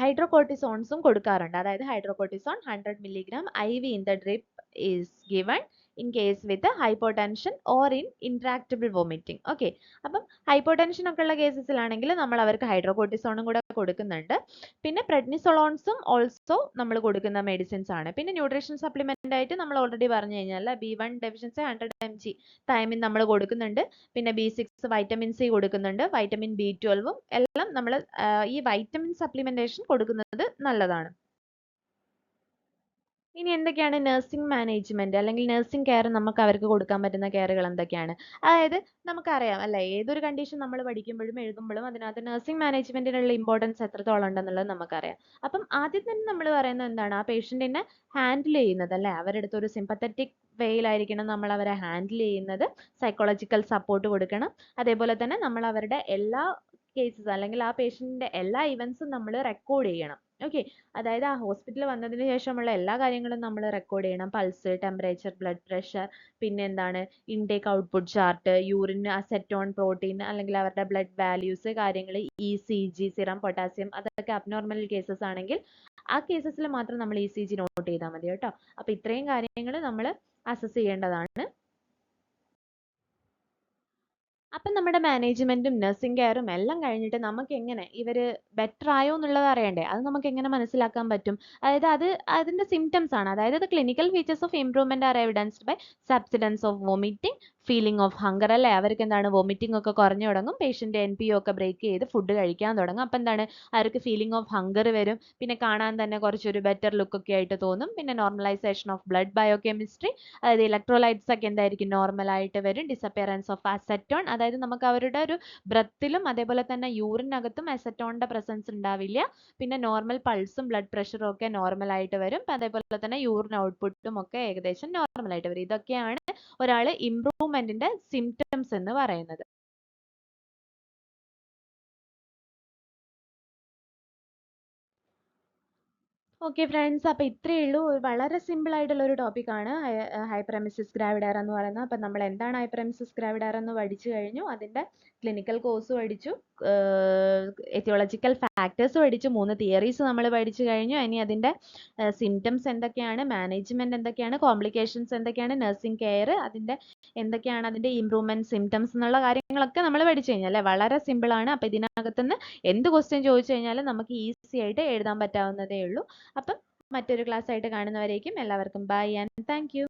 Speaker 1: ഹൈഡ്രോകോർട്ടിസോൺസും കൊടുക്കാറുണ്ട്. അതായത് hydrocortisone 100 milligram IV in the drip is given in case with hypotension or in intractable vomiting. Okay, അപ്പം ഹൈപ്പോടെൻഷൻ ഒക്കെ ഉള്ള കേസസിലാണെങ്കിൽ നമ്മൾ അവർക്ക് ഹൈഡ്രോകോർട്ടിസോണും കൂടെ കൊടുക്കുന്നുണ്ട്. പിന്നെ പ്രെഡ്നിസോളോൺസും ഓൾസോ നമ്മൾ കൊടുക്കുന്ന മെഡിസിൻസ് ആണ്. പിന്നെ ന്യൂട്രീഷൻ സപ്ലിമെന്റ് ആയിട്ട് നമ്മൾ ഓൾറെഡി പറഞ്ഞു കഴിഞ്ഞാൽ B1 ഡെഫിഷ്യൻസി 100 mg തൈമിൻ നമ്മൾ കൊടുക്കുന്നുണ്ട്. പിന്നെ B6 വൈറ്റമിൻ സി കൊടുക്കുന്നുണ്ട്, വൈറ്റമിൻ B12ഉം എല്ലാം നമ്മൾ ഈ വൈറ്റമിൻ സപ്ലിമെന്റേഷൻ കൊടുക്കുന്നത് നല്ലതാണ്. ഇനി എന്തൊക്കെയാണ് നഴ്സിംഗ് മാനേജ്മെന്റ് അല്ലെങ്കിൽ നഴ്സിംഗ് കെയർ നമുക്ക് അവർക്ക് കൊടുക്കാൻ പറ്റുന്ന കെയറുകൾ എന്തൊക്കെയാണ്, അതായത് നമുക്കറിയാം അല്ലെ, ഏതൊരു കണ്ടീഷൻ നമ്മൾ പഠിക്കുമ്പോഴും എഴുതുമ്പോഴും അതിനകത്ത് നഴ്സിംഗ് മാനേജ്മെന്റിനുള്ള ഇമ്പോർട്ടൻസ് എത്രത്തോളം ഉണ്ടെന്നുള്ളത് നമുക്കറിയാം. അപ്പം ആദ്യം തന്നെ നമ്മൾ പറയുന്നത് എന്താണ്, ആ പേഷ്യന്റിനെ ഹാൻഡിൽ ചെയ്യുന്നത് അല്ലെ, അവരുടെ അടുത്ത് ഒരു സിമ്പത്തറ്റിക് വേയിലായിരിക്കണം നമ്മൾ അവരെ ഹാൻഡിൽ ചെയ്യുന്നത്, സൈക്കോളജിക്കൽ സപ്പോർട്ട് കൊടുക്കണം. അതേപോലെ തന്നെ നമ്മൾ അവരുടെ എല്ലാ കേസസ് അല്ലെങ്കിൽ ആ പേഷ്യന്റിന്റെ എല്ലാ ഇവന്റ്സും നമ്മൾ റെക്കോർഡ് ചെയ്യണം. ഓക്കെ, അതായത് ആ ഹോസ്പിറ്റലിൽ വന്നതിന് ശേഷമുള്ള എല്ലാ കാര്യങ്ങളും നമ്മൾ റെക്കോർഡ് ചെയ്യണം, പൾസ്, ടെമ്പറേച്ചർ, ബ്ലഡ് പ്രഷർ, പിന്നെ എന്താണ് intake output chart, urine acetone, protein അല്ലെങ്കിൽ അവരുടെ ബ്ലഡ് വാല്യൂസ് കാര്യങ്ങൾ, ECG, സിറം പൊട്ടാസ്യം, അതൊക്കെ അബ്നോർമൽ കേസസ് ആണെങ്കിൽ ആ കേസസിൽ മാത്രം നമ്മൾ ECG നോട്ട് ചെയ്താൽ മതി കേട്ടോ. അപ്പോൾ ഇത്രയും കാര്യങ്ങൾ നമ്മൾ അസസ് ചെയ്യേണ്ടതാണ്. അപ്പം നമ്മുടെ മാനേജ്മെന്റും നഴ്സിംഗ് കെയറും എല്ലാം കഴിഞ്ഞിട്ട് നമുക്ക് എങ്ങനെ ഇവര് ബെറ്റർ ആയോ എന്നുള്ളത് അറിയണ്ടേ, അത് നമുക്ക് എങ്ങനെ മനസ്സിലാക്കാൻ പറ്റും, അതായത് അതിന്റെ സിംറ്റംസ് ആണ്, അതായത് clinical features of improvement are evidenced by subsidence of vomiting, feeling of hunger അല്ലേ, അവർക്ക് എന്താണ് വോമിറ്റിംഗ് ഒക്കെ കുറഞ്ഞു തുടങ്ങും, പേഷ്യൻ്റ് NPO ഒക്കെ ബ്രേക്ക് ചെയ്ത് ഫുഡ് കഴിക്കാൻ തുടങ്ങും. അപ്പം എന്താണ് അവർക്ക് ഫീലിംഗ് ഓഫ് ഹങ്കർ വരും, പിന്നെ കാണാൻ തന്നെ കുറച്ചൊരു ബെറ്റർ ലുക്ക് ഒക്കെ ആയിട്ട് തോന്നും. പിന്നെ നോർമലൈസേഷൻ ഓഫ് ബ്ലഡ് ബയോകെമിസ്ട്രി, അതായത് ഇലക്ട്രോലൈറ്റ്സ് ഒക്കെ എന്തായിരിക്കും നോർമലായിട്ട് വരും. ഡിസപ്പിയറൻസ് ഓഫ് അസറ്റോൺ, അതായത് നമുക്ക് അവരുടെ ഒരു ബ്രത്തിലും അതേപോലെ തന്നെ യൂറിനകത്തും അസറ്റോണിൻ്റെ പ്രസൻസ് ഉണ്ടാവില്ല. പിന്നെ നോർമൽ പൾസും ബ്ലഡ് പ്രഷറും ഒക്കെ നോർമലായിട്ട് വരും. അതേപോലെ തന്നെ യൂറിൻ ഔട്ട്പുട്ടും ഒക്കെ ഏകദേശം നോർമലായിട്ട് വരും. ഇതൊക്കെയാണ് ഒരാൾ ഇംപ്രൂവ്മെന്റിന്റെ സിംറ്റംസ് എന്ന് പറയുന്നത്. ഓക്കെ ഫ്രണ്ട്സ്, അപ്പോൾ ഇത്രയേ ഉള്ളൂ. വളരെ സിമ്പിൾ ആയിട്ടുള്ള ഒരു ടോപ്പിക്കാണ് ഹൈപ്പറെമിസിസ് ഗ്രാവിഡാര എന്ന് പറയുന്നത്. അപ്പം നമ്മൾ എന്താണ് ഹൈപ്പറെമിസിസ് ഗ്രാവിഡാര എന്ന് പഠിച്ചു കഴിഞ്ഞു, അതിൻ്റെ ക്ലിനിക്കൽ കോഴ്സ് പഠിച്ചു, എത്തിയോളജിക്കൽ ഫാക്ടേഴ്സ് പഠിച്ചു, 3 തിയറീസ് നമ്മൾ പഠിച്ചു കഴിഞ്ഞു. ഇനി അതിൻ്റെ സിംറ്റംസ് എന്തൊക്കെയാണ്, മാനേജ്മെൻറ്റ് എന്തൊക്കെയാണ്, കോംപ്ലിക്കേഷൻസ് എന്തൊക്കെയാണ്, നഴ്സിംഗ് കെയർ അതിൻ്റെ എന്തൊക്കെയാണ്, അതിൻ്റെ ഇംപ്രൂവ്മെൻറ്റ് സിംറ്റംസ് എന്നുള്ള കാര്യങ്ങളൊക്കെ നമ്മൾ പഠിച്ചു കഴിഞ്ഞാൽ അല്ലേ. വളരെ സിമ്പിളാണ്. അപ്പോൾ ഇതിനകത്തുനിന്ന് എന്ത് ക്വസ്റ്റ്യൻ ചോദിച്ചു കഴിഞ്ഞാലും നമുക്ക് ഈസി ആയിട്ട് എഴുതാൻ പറ്റാവുന്നതേ ഉള്ളൂ. അപ്പം മറ്റൊരു ക്ലാസ് ആയിട്ട് കാണുന്നവരേക്കും എല്ലാവർക്കും ബൈ ആൻഡ് താങ്ക് യു.